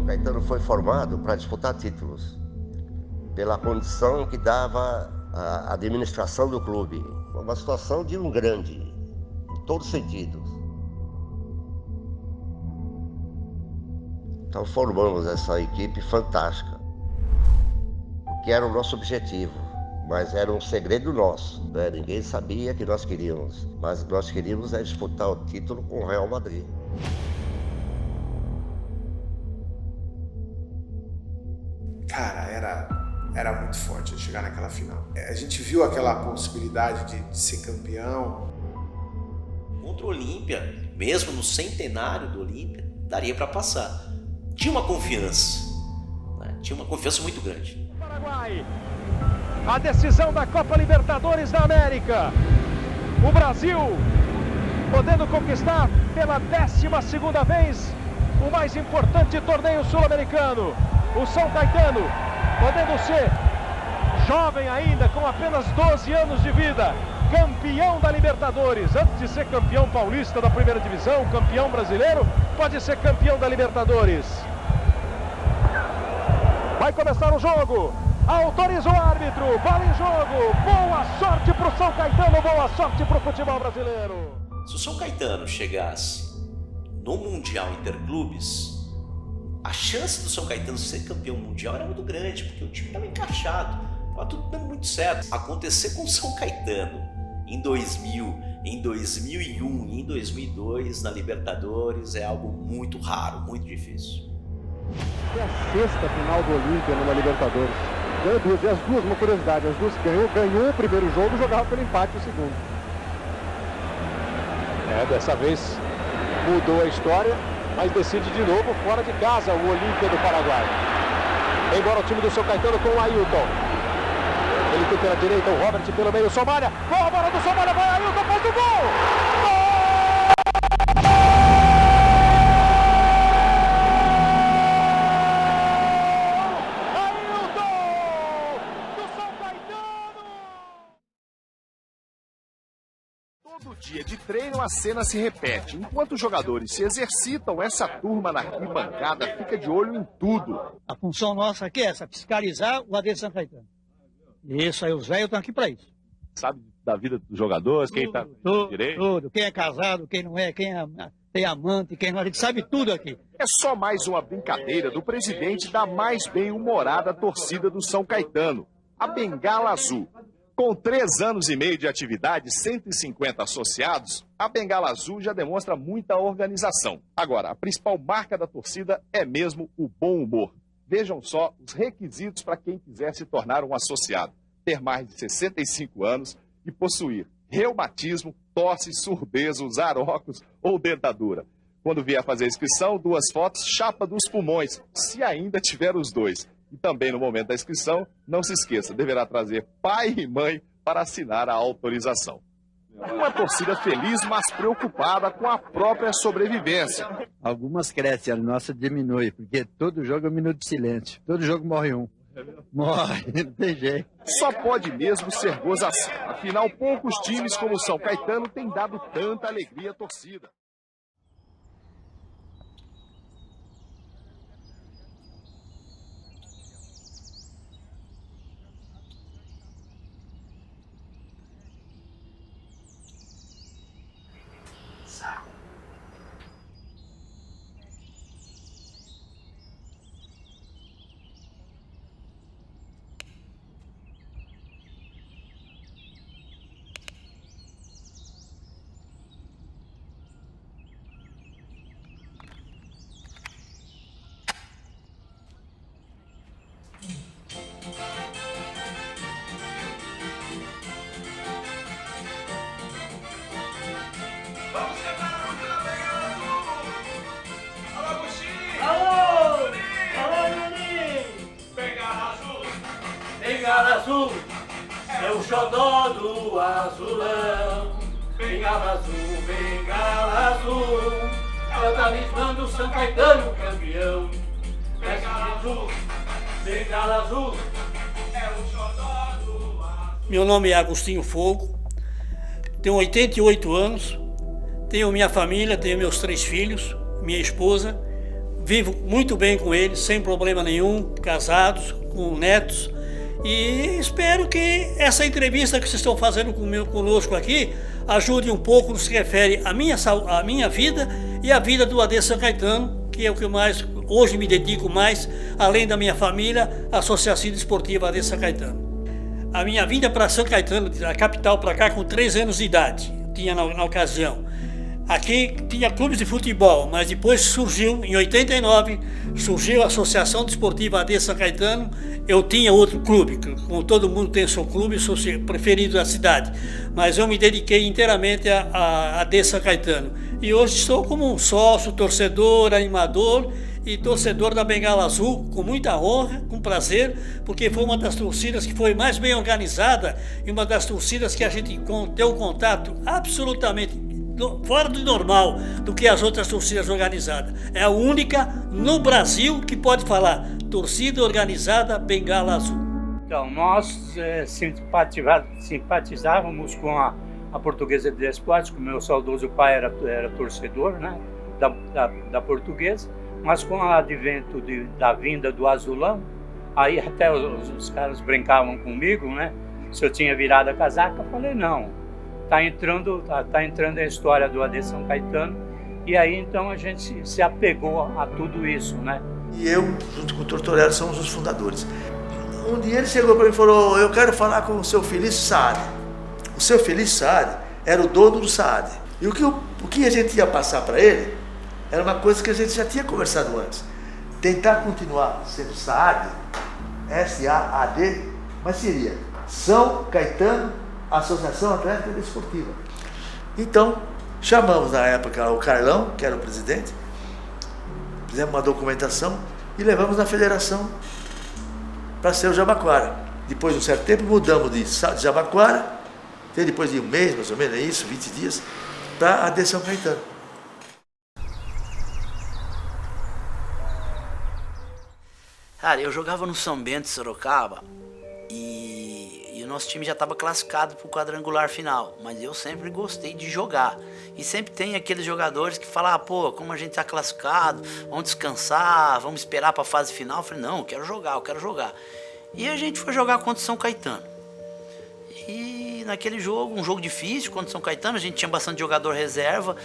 Caetano foi formado para disputar títulos, pela condição que dava a administração do clube. Uma situação de um grande, em todos os sentidos. Então formamos essa equipe fantástica, que era o nosso objetivo, mas era um segredo nosso, né? Ninguém sabia que nós queríamos, mas nós queríamos disputar o título com o Real Madrid. Cara, era muito forte chegar naquela final. A gente viu aquela possibilidade de ser campeão. Contra o Olímpia, mesmo no centenário do Olímpia, daria para passar. Tinha uma confiança, né? Tinha uma confiança muito grande. Paraguai, a decisão da Copa Libertadores da América. O Brasil podendo conquistar pela 12ª vez o mais importante torneio sul-americano. O São Caetano podendo ser jovem ainda, com apenas 12 anos de vida, campeão da Libertadores. Antes de ser campeão paulista da primeira divisão, campeão brasileiro, pode ser campeão da Libertadores. Vai começar o jogo. Autoriza o árbitro. Bola em jogo. Boa sorte para o São Caetano. Boa sorte para o futebol brasileiro. Se o São Caetano chegasse no Mundial Interclubes, a chance do São Caetano ser campeão mundial era muito grande, porque o time estava encaixado, estava tudo dando muito certo. Acontecer com o São Caetano em 2000, em 2001 e em 2002 na Libertadores é algo muito raro, muito difícil. É a 6ª final do Olímpia numa Libertadores. Ganhou duas, e as duas, uma curiosidade, as duas ganhou o primeiro jogo e jogava pelo empate o segundo. Dessa vez mudou a história, mas decide de novo fora de casa o Olímpia do Paraguai. Embora o time do São Caetano com o Ailton. Ele tem pela direita, o Robert pelo meio, Somália. Boa, a bola do Somália, vai Ailton, faz o gol! Gol! Todo dia de treino a cena se repete. Enquanto os jogadores se exercitam, essa turma na arquibancada fica de olho em tudo. A função nossa aqui é essa, fiscalizar o AD de São Caetano. Isso aí, os velhos estão aqui para isso. Sabe da vida dos jogadores, quem está direito? Tudo, quem é casado, quem não é, quem tem amante, quem não, a gente sabe tudo aqui. É só mais uma brincadeira do presidente da mais bem-humorada torcida do São Caetano, a Bengala Azul. Com 3 anos e meio de atividade, 150 associados, a Bengala Azul já demonstra muita organização. Agora, a principal marca da torcida é mesmo o bom humor. Vejam só os requisitos para quem quiser se tornar um associado. Ter mais de 65 anos e possuir reumatismo, tosse, surdez, usar óculos ou dentadura. Quando vier fazer a inscrição, 2 fotos, chapa dos pulmões, se ainda tiver os 2. E também no momento da inscrição, não se esqueça, deverá trazer pai e mãe para assinar a autorização. Uma torcida feliz, mas preocupada com a própria sobrevivência. Algumas crescem, a nossa diminui, porque todo jogo é um minuto de silêncio. Todo jogo morre um. Morre, não tem jeito. Só pode mesmo ser gozação. Afinal, poucos times como o São Caetano têm dado tanta alegria à torcida. Bengala Azul é o xodó do azulão. Bengala Azul é o talismã do São Caetano campeão. Bengala Azul é o xodó do azul. Meu nome é Agostinho Fogo, tenho 88 anos, tenho minha família, tenho meus 3 filhos, minha esposa. vivo muito bem com eles, sem problema nenhum, casados, com netos. E espero que essa entrevista que vocês estão fazendo conosco aqui ajude um pouco no que se refere à minha vida e à vida do AD São Caetano, que é o que eu mais hoje me dedico mais, além da minha família, a Associação Desportiva AD São Caetano. A minha vinda para São Caetano, da capital para cá, com 3 anos de idade, tinha na ocasião. Aqui tinha clubes de futebol, mas depois surgiu, em 89, surgiu a Associação Desportiva AD São Caetano. Eu tinha outro clube, como todo mundo tem seu clube, sou preferido da cidade, mas eu me dediquei inteiramente a AD São Caetano. E hoje estou como um sócio, torcedor, animador e torcedor da Bengala Azul, com muita honra, com prazer, porque foi uma das torcidas que foi mais bem organizada e uma das torcidas que a gente tem um contato absolutamente fora do normal do que as outras torcidas organizadas. É a única no Brasil que pode falar torcida organizada Bengala Azul. Então, nós simpatizávamos com a Portuguesa de Esportes, que o meu saudoso pai era torcedor, né, da Portuguesa, mas com o advento da vinda do Azulão, aí até os caras brincavam comigo, né, se eu tinha virado a casaca. Eu falei, não. Tá entrando a história do AD São Caetano, e aí então a gente se apegou a tudo isso, né? E eu, junto com o Tortorella, somos os fundadores. Um dia ele chegou para mim e falou, eu quero falar com o seu Felício Saad. O seu Felício Saad era o dono do Saad. E o que a gente ia passar para ele era uma coisa que a gente já tinha conversado antes. Tentar continuar sendo Saad, S-A-A-D, mas seria São Caetano Associação Atlética Desportiva. Então, chamamos na época o Carlão, que era o presidente, fizemos uma documentação e levamos na federação para ser o Jabaquara. Depois de um certo tempo, mudamos de Jabaquara, depois de um mês, mais ou menos, é isso, 20 dias, para AD São Caetano. Cara, eu jogava no São Bento de Sorocaba e o nosso time já estava classificado para o quadrangular final, mas eu sempre gostei de jogar. E sempre tem aqueles jogadores que falam, pô, como a gente está classificado, vamos descansar, vamos esperar para a fase final. Eu falei, não, eu quero jogar. E a gente foi jogar contra o São Caetano. E naquele jogo, um jogo difícil contra o São Caetano, a gente tinha bastante jogador reserva,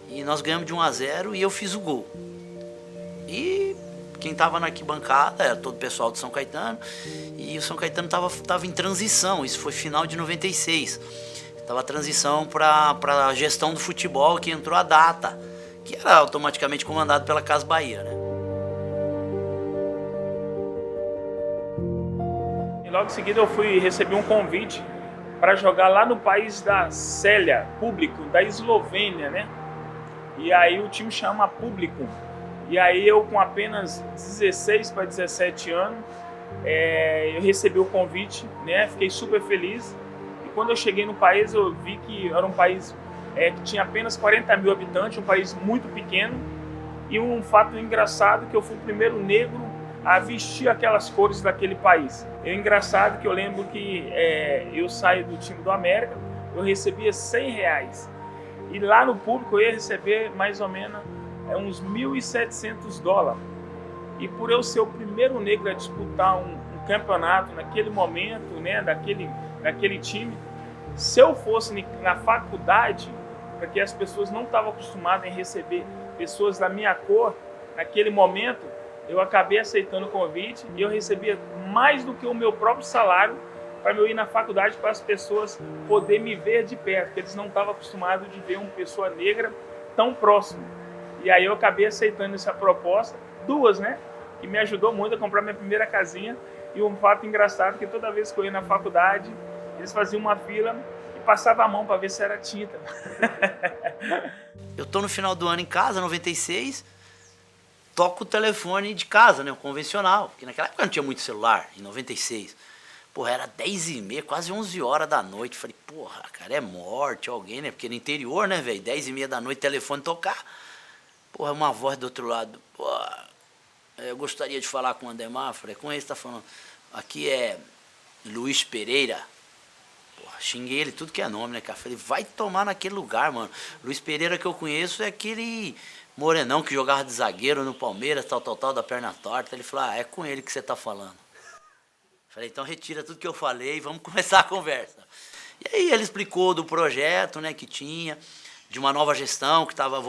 e nós ganhamos de 1-0 e eu fiz o gol. E quem estava na arquibancada era todo o pessoal do São Caetano, e o São Caetano estava em transição, isso foi final de 96. Estava a transição para a gestão do futebol, que entrou a Data, que era automaticamente comandado pela Casa Bahia, né? E logo em seguida eu recebi um convite para jogar lá no país da Célia, Público, da Eslovênia, né? E aí o time chama Público. E aí eu, com apenas 16 para 17 anos, eu recebi o convite, né? Fiquei super feliz. E quando eu cheguei no país, eu vi que era um país que tinha apenas 40 mil habitantes, um país muito pequeno. E um fato engraçado, que eu fui o primeiro negro a vestir aquelas cores daquele país. É engraçado que eu lembro que eu saí do time do América, eu recebia R$100. E lá no Público eu ia receber mais ou menos uns $1.700. E por eu ser o primeiro negro a disputar um campeonato naquele momento, né, daquele time, se eu fosse na faculdade, porque as pessoas não estavam acostumadas em receber pessoas da minha cor, naquele momento, eu acabei aceitando o convite e eu recebia mais do que o meu próprio salário para eu ir na faculdade, para as pessoas poderem me ver de perto, porque eles não estavam acostumados de ver uma pessoa negra tão próxima. E aí eu acabei aceitando essa proposta, duas, né? Que me ajudou muito a comprar minha primeira casinha. E um fato engraçado, que toda vez que eu ia na faculdade, eles faziam uma fila e passavam a mão para ver se era tinta. Eu tô no final do ano em casa, 96, toco o telefone de casa, né? O convencional, porque naquela época não tinha muito celular, em 96. Porra, era 10h30, quase 11 horas da noite. Falei, porra, cara, é morte, alguém, né? Porque no interior, né, velho? 10h30 da noite, telefone tocar. Porra, uma voz do outro lado. Porra, eu gostaria de falar com o Andemar. Falei, com ele, tá falando. Aqui é Luiz Pereira. Porra, xinguei ele, tudo que é nome, né, cara? Falei, vai tomar naquele lugar, mano. Luiz Pereira que eu conheço é aquele morenão que jogava de zagueiro no Palmeiras, tal, da perna torta. Ele falou, é com ele que você tá falando. Falei, então retira tudo que eu falei e vamos começar a conversa. E aí ele explicou do projeto, né, que tinha, de uma nova gestão que estava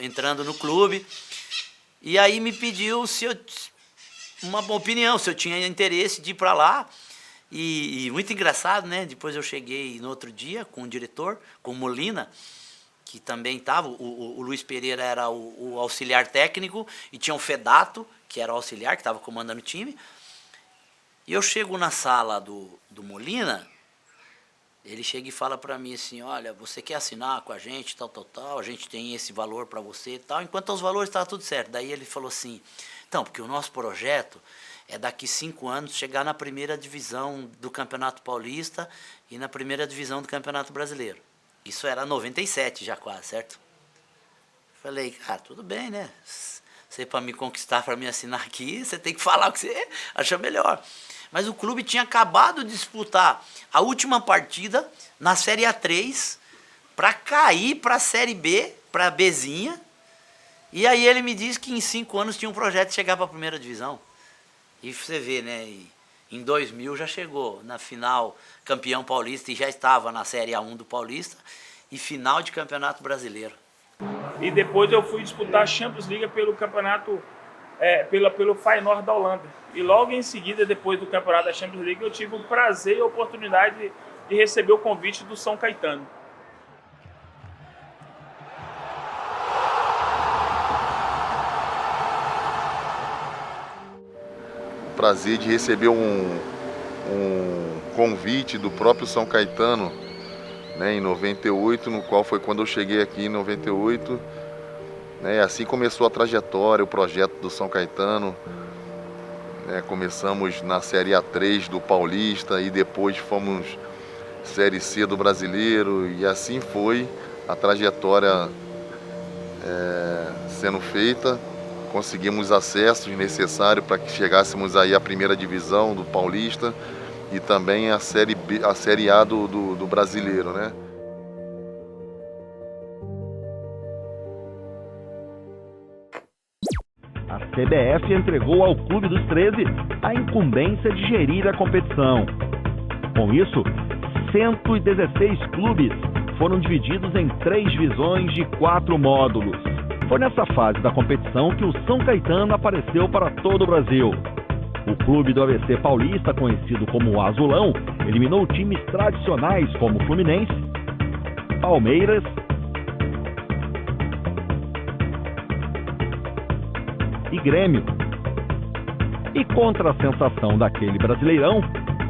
entrando no clube. E aí me pediu uma opinião, se eu tinha interesse de ir para lá. E muito engraçado, né? Depois eu cheguei no outro dia com o diretor, com o Molina, que também estava. O Luiz Pereira era o auxiliar técnico e tinha o Fedato, que era o auxiliar, que estava comandando o time. E eu chego na sala do Molina, ele chega e fala para mim assim, olha, você quer assinar com a gente, tal, a gente tem esse valor para você e tal. Enquanto os valores estavam tudo certo. Daí ele falou assim, então, porque o nosso projeto é daqui 5 anos chegar na primeira divisão do Campeonato Paulista e na primeira divisão do Campeonato Brasileiro. Isso era 97 já quase, certo? Falei, cara, tudo bem, né? Você para me conquistar, para me assinar aqui, você tem que falar o que você acha melhor. Mas o clube tinha acabado de disputar a última partida na Série A3 para cair para a Série B, para a Bzinha. E aí ele me disse que em 5 anos tinha um projeto de chegar para a primeira divisão. E você vê, né? Em 2000 já chegou na final campeão paulista e já estava na Série A1 do Paulista e final de Campeonato Brasileiro. E depois eu fui disputar a Champions League pelo campeonato, pelo Feyenoord da Holanda. E logo em seguida, depois do campeonato da Champions League, eu tive o prazer e a oportunidade de receber o convite do São Caetano. Prazer de receber um convite do próprio São Caetano, né, em 98, no qual foi quando eu cheguei aqui em 98. Né, assim começou a trajetória, o projeto do São Caetano. Né, começamos na Série A3 do Paulista e depois fomos Série C do Brasileiro, e assim foi a trajetória sendo feita. Conseguimos acessos necessários para que chegássemos aí à primeira divisão do Paulista e também a Série B, a Série A do Brasileiro, né? A CBF entregou ao Clube dos 13 a incumbência de gerir a competição. Com isso, 116 clubes foram divididos em 3 divisões de 4 módulos. Foi nessa fase da competição que o São Caetano apareceu para todo o Brasil. O clube do ABC Paulista, conhecido como o Azulão, eliminou times tradicionais como Fluminense, Palmeiras e Grêmio. E contra a sensação daquele Brasileirão,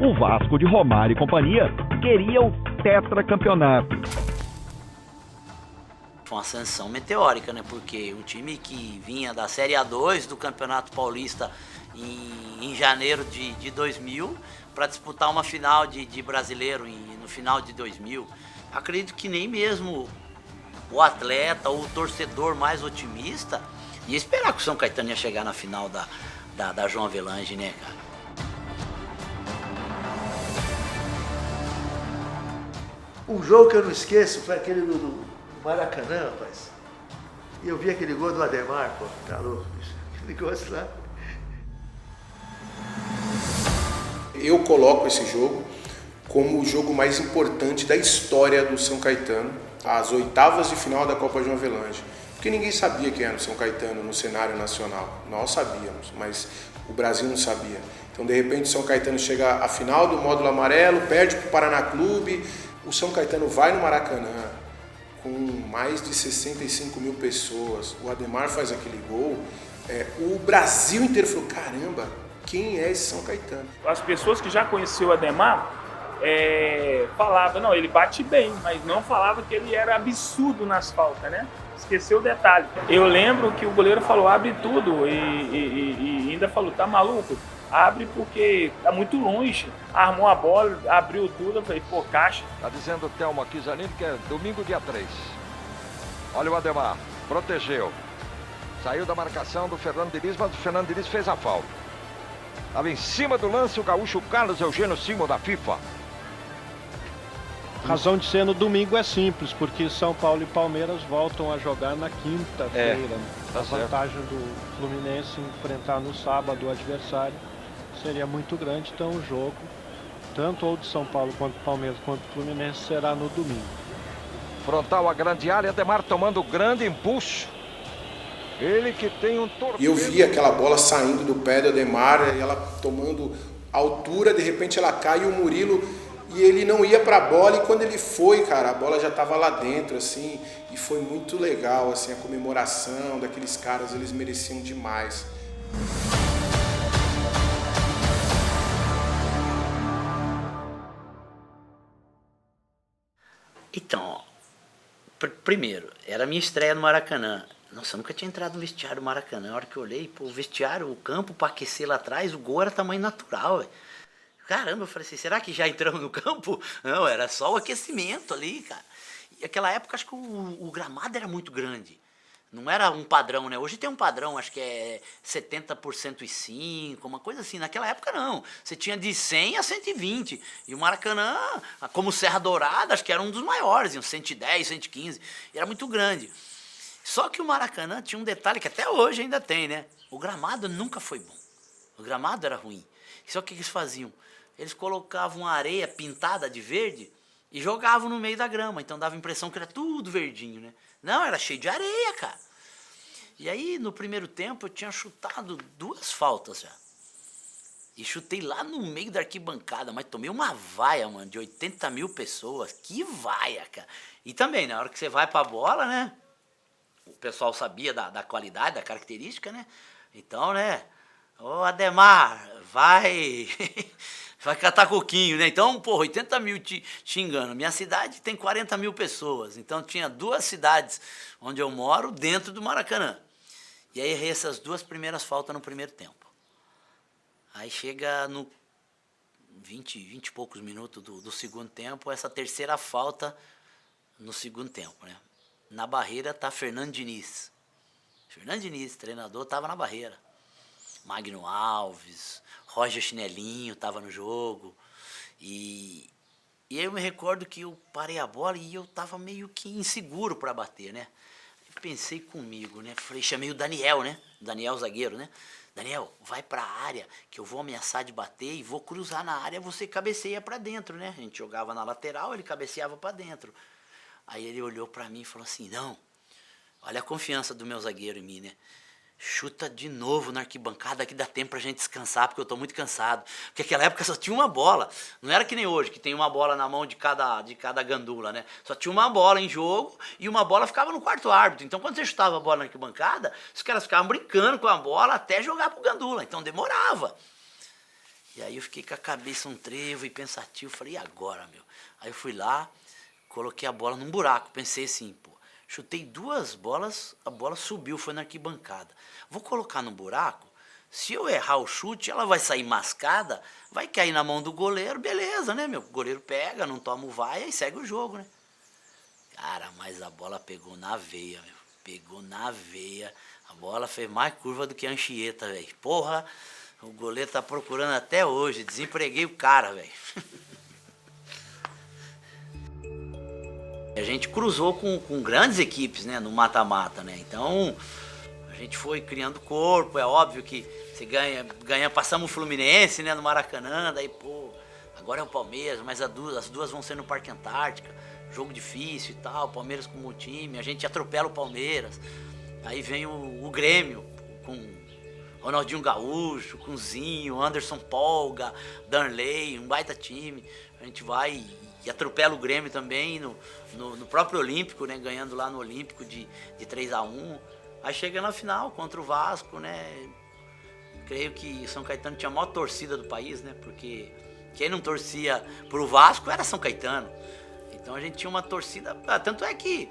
o Vasco de Romário e companhia queria o tetracampeonato. Foi uma ascensão meteórica, né? Porque um time que vinha da Série A2 do Campeonato Paulista em janeiro de 2000 para disputar uma final de brasileiro no final de 2000. Acredito que nem mesmo o atleta ou o torcedor mais otimista ia esperar que o São Caetano ia chegar na final da João Avelange, né, cara? Um jogo que eu não esqueço foi aquele do Maracanã, rapaz. E eu vi aquele gol do Ademar, pô, tá louco, bicho. Aquele negócio lá. Eu coloco esse jogo como o jogo mais importante da história do São Caetano, as oitavas de final da Copa João Avelange. Porque ninguém sabia quem era o São Caetano no cenário nacional. Nós sabíamos, mas o Brasil não sabia. Então, de repente, o São Caetano chega à final do módulo amarelo, perde para o Paraná Clube. O São Caetano vai no Maracanã com mais de 65 mil pessoas. O Ademar faz aquele gol. O Brasil inteiro falou, caramba, quem é esse São Caetano? As pessoas que já conheciam o Ademar falavam, não, ele bate bem, mas não falava que ele era absurdo nas faltas, né? Esqueceu o detalhe. Eu lembro que o goleiro falou, abre tudo, e ainda falou, tá maluco? Abre porque tá muito longe. Armou a bola, abriu tudo, eu falei, pô, caixa. Tá dizendo o Thelmo aqui, Zanino, que é domingo, dia 3. Olha o Ademar, protegeu. Saiu da marcação do Fernando Diniz, mas o Fernando Diniz fez a falta. Estava em cima do lance o gaúcho Carlos Eugênio Simon da FIFA. A razão de ser no domingo é simples, porque São Paulo e Palmeiras voltam a jogar na quinta-feira. Tá a vantagem certo. do Fluminense enfrentar no sábado o adversário seria muito grande, então o jogo, tanto ou de São Paulo quanto do Palmeiras quanto do Fluminense, será no domingo. Frontal a grande área, Ademar tomando grande impulso. Ele que tem um torpedo. E eu vi aquela bola saindo do pé do Ademar, ela tomando altura, de repente ela cai e o Murilo... E ele não ia para a bola, e quando ele foi, cara, a bola já estava lá dentro, assim, e foi muito legal, assim, a comemoração daqueles caras, eles mereciam demais. Então, primeiro, era a minha estreia no Maracanã. Nossa, eu nunca tinha entrado no vestiário do Maracanã. Na hora que eu olhei, pô, o vestiário, o campo para aquecer lá atrás, o gol era tamanho natural, velho. Caramba, eu falei assim, será que já entramos no campo? Não, era só o aquecimento ali, cara. E naquela época, acho que o gramado era muito grande. Não era um padrão, né? Hoje tem um padrão, acho que é 70 por 105, uma coisa assim. Naquela época, não. Você tinha de 100 a 120. E o Maracanã, como Serra Dourada, acho que era um dos maiores, uns 110, 115. Era muito grande. Só que o Maracanã tinha um detalhe que até hoje ainda tem, né? O gramado nunca foi bom. O gramado era ruim. Só que o que eles faziam? Eles colocavam areia pintada de verde e jogavam no meio da grama. Então dava a impressão que era tudo verdinho, né? Não, era cheio de areia, cara. E aí, no primeiro tempo, eu tinha chutado 2 faltas já. E chutei lá no meio da arquibancada, mas tomei uma vaia, mano, de 80 mil pessoas. Que vaia, cara. E também, na hora que você vai pra bola, né? O pessoal sabia da qualidade, da característica, né? Então, né? Ô, Ademar, vai... vai catar coquinho, né? Então, pô, 80 mil te xingando. Minha cidade tem 40 mil pessoas. Então, tinha 2 cidades onde eu moro dentro do Maracanã. E aí, errei essas 2 primeiras faltas no primeiro tempo. Aí, chega no 20 e poucos minutos do segundo tempo, essa terceira falta no segundo tempo, né? Na barreira tá Fernando Diniz. Fernando Diniz, treinador, tava na barreira. Magno Alves, Roger Chinelinho tava no jogo. E eu me recordo que eu parei a bola e eu tava meio que inseguro para bater, né? Eu pensei comigo, né? Falei, chamei o Daniel, né? Daniel zagueiro, né? Daniel, vai pra área que eu vou ameaçar de bater e vou cruzar na área, você cabeceia para dentro, né? A gente jogava na lateral, ele cabeceava para dentro. Aí ele olhou para mim e falou assim, não, olha a confiança do meu zagueiro em mim, né? Chuta de novo na arquibancada que dá tempo pra gente descansar, porque eu tô muito cansado. Porque naquela época só tinha uma bola. Não era que nem hoje, que tem uma bola na mão de cada gandula, né? Só tinha uma bola em jogo e uma bola ficava no quarto árbitro. Então quando você chutava a bola na arquibancada, os caras ficavam brincando com a bola até jogar pro gandula. Então demorava. E aí eu fiquei com a cabeça um trevo e pensativo. Falei, e agora, meu? Aí eu fui lá, coloquei a bola num buraco. Pensei assim, pô. Chutei 2 bolas, a bola subiu, foi na arquibancada. Vou colocar no buraco, se eu errar o chute, ela vai sair mascada, vai cair na mão do goleiro, beleza, né, meu? O goleiro pega, não toma o vaia e segue o jogo, né? Cara, mas a bola pegou na veia, meu. Pegou na veia. A bola fez mais curva do que a Anchieta, velho. Porra, o goleiro tá procurando até hoje. Desempreguei o cara, velho. A gente cruzou com grandes equipes, né, no mata-mata, né? Então, a gente foi criando corpo. É óbvio que você ganha, passamos o Fluminense, né, no Maracanã, daí, pô, agora é o Palmeiras, mas as duas vão ser no Parque Antártica, jogo difícil e tal, Palmeiras como time, a gente atropela o Palmeiras. Aí vem o Grêmio, com Ronaldinho Gaúcho, com Zinho, Anderson Polga, Darley, um baita time. A gente vai e atropela o Grêmio também no próprio Olímpico, né? Ganhando lá no Olímpico de 3-1. Aí chega na final contra o Vasco, né? Creio que São Caetano tinha a maior torcida do país, né? Porque quem não torcia pro Vasco era São Caetano. Então a gente tinha uma torcida... Tanto é que,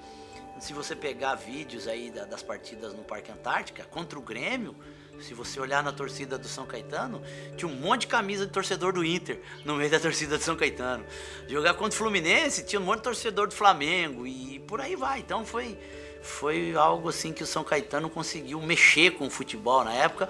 se você pegar vídeos aí das partidas no Parque Antártica, contra o Grêmio, se você olhar na torcida do São Caetano, tinha um monte de camisa de torcedor do Inter no meio da torcida do São Caetano. Jogar contra o Fluminense, tinha um monte de torcedor do Flamengo e por aí vai. Então foi foi algo assim que o São Caetano conseguiu mexer com o futebol na época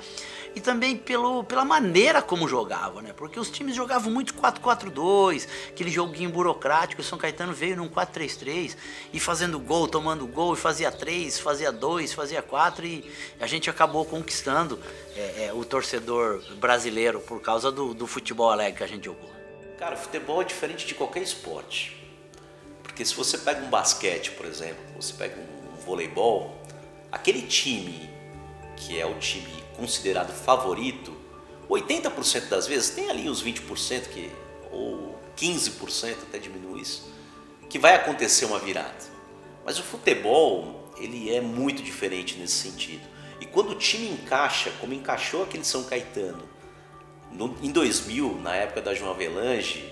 e também pela maneira como jogava, né? Porque os times jogavam muito 4-4-2, aquele joguinho burocrático. O São Caetano veio num 4-3-3 e fazendo gol, tomando gol, e fazia 3, fazia 2, fazia 4 e a gente acabou conquistando o torcedor brasileiro por causa do futebol alegre que a gente jogou. Cara, futebol é diferente de qualquer esporte. Porque se você pega um basquete, por exemplo, você pega um voleibol, aquele time que é o time considerado favorito, 80% das vezes, tem ali uns 20% ou 15%, até diminui isso, que vai acontecer uma virada. Mas o futebol, ele é muito diferente nesse sentido. E quando o time encaixa, como encaixou aquele São Caetano, em 2000, na época da João Avelange,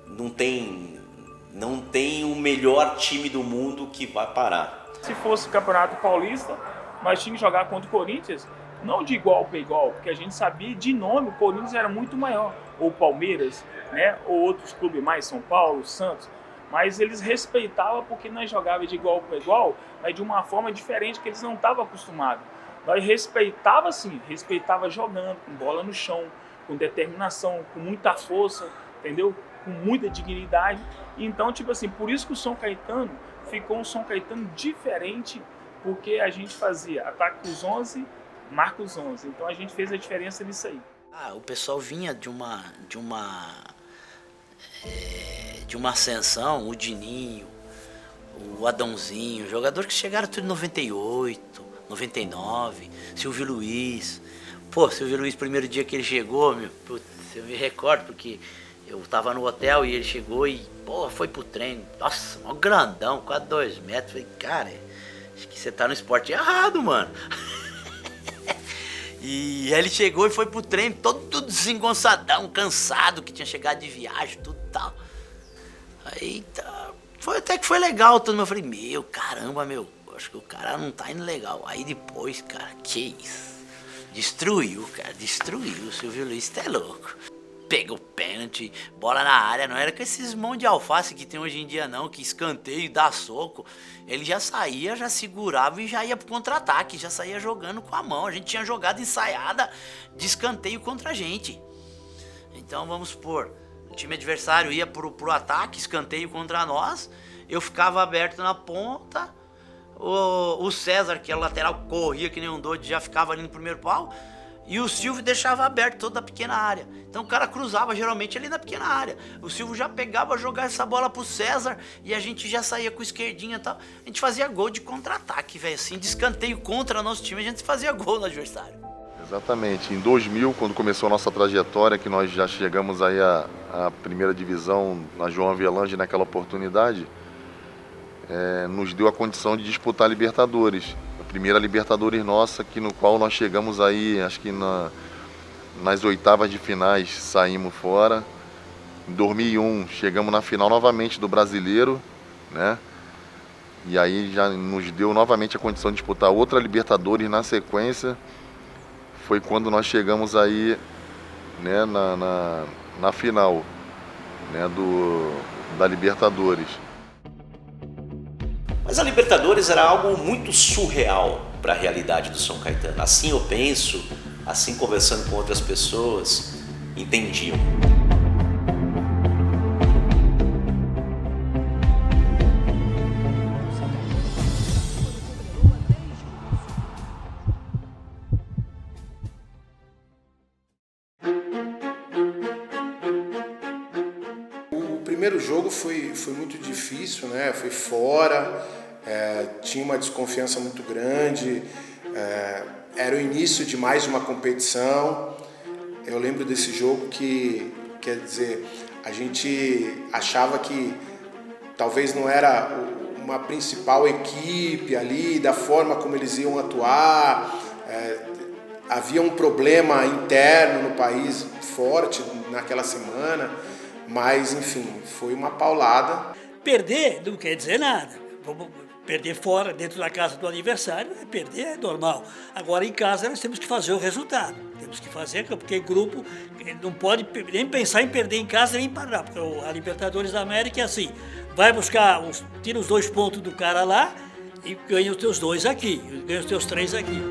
não tem o melhor time do mundo que vai parar. Se fosse o Campeonato Paulista, nós tínhamos que jogar contra o Corinthians, não de igual para igual, porque a gente sabia de nome, o Corinthians era muito maior, ou Palmeiras, né, ou outros clubes mais, São Paulo, Santos, mas eles respeitavam porque nós jogávamos de igual para igual, mas de uma forma diferente que eles não estavam acostumados. Nós respeitava sim, respeitava jogando, com bola no chão, com determinação, com muita força, entendeu? Com muita dignidade. Então, tipo assim, por isso que o São Caetano ficou um São Caetano diferente, porque a gente fazia ataque os 11, marca os 11. Então a gente fez a diferença nisso aí. O pessoal vinha de uma ascensão, o Dininho, o Adãozinho, jogadores que chegaram tudo em 98, 99, Silvio Luiz. Pô, Silvio Luiz, primeiro dia que ele chegou, putz, eu me recordo, porque eu tava no hotel e ele chegou e, pô, foi pro treino. Nossa, um grandão, quase 2 metros. Falei, cara, acho que você tá no esporte errado, mano. E ele chegou e foi pro treino, todo desengonçadão, cansado, que tinha chegado de viagem, tudo e tal. Aí, até que foi legal, todo mundo. Eu falei, caramba, acho que o cara não tá indo legal. Aí depois, cara, que isso? Destruiu, o Silvio Luiz, tá louco. Pegou pênalti, bola na área, não era com esses mãos de alface que tem hoje em dia não, que escanteio, dá soco. Ele já saía, já segurava e já ia pro contra-ataque, já saía jogando com a mão. A gente tinha jogada ensaiada de escanteio contra a gente. Então vamos supor, o time adversário ia pro ataque, escanteio contra nós, eu ficava aberto na ponta, o César, que é o lateral, corria que nem um doido, já ficava ali no primeiro pau, e o Silvio deixava aberto toda a pequena área. Então o cara cruzava geralmente ali na pequena área. O Silvio já pegava, jogava essa bola pro César e a gente já saía com esquerdinha e tal. A gente fazia gol de contra-ataque, velho, assim, de escanteio contra nosso time, a gente fazia gol no adversário. Exatamente. Em 2000, quando começou a nossa trajetória, que nós já chegamos aí à primeira divisão na João Avelange naquela oportunidade, nos deu a condição de disputar a Libertadores. A primeira Libertadores nossa, no qual nós chegamos aí, acho que nas oitavas de finais saímos fora. Em 2001 chegamos na final novamente do Brasileiro, né? E aí já nos deu novamente a condição de disputar outra Libertadores na sequência. Foi quando nós chegamos aí, né, na final, né, da Libertadores. Mas a Libertadores era algo muito surreal para a realidade do São Caetano. Assim eu penso, assim conversando com outras pessoas, entendiam. O primeiro jogo foi muito difícil, né? Foi fora, tinha uma desconfiança muito grande, era o início de mais uma competição. Eu lembro desse jogo que, quer dizer, a gente achava que talvez não era uma principal equipe ali, da forma como eles iam atuar, havia um problema interno no país forte naquela semana, mas enfim, foi uma paulada. Perder não quer dizer nada. Perder fora, dentro da casa do adversário, perder é normal. Agora em casa nós temos que fazer o resultado. Temos que fazer, porque grupo não pode nem pensar em perder em casa nem parar. Porque a Libertadores da América é assim, vai buscar, tira os 2 pontos do cara lá e ganha os teus 2 aqui, ganha os teus 3 aqui.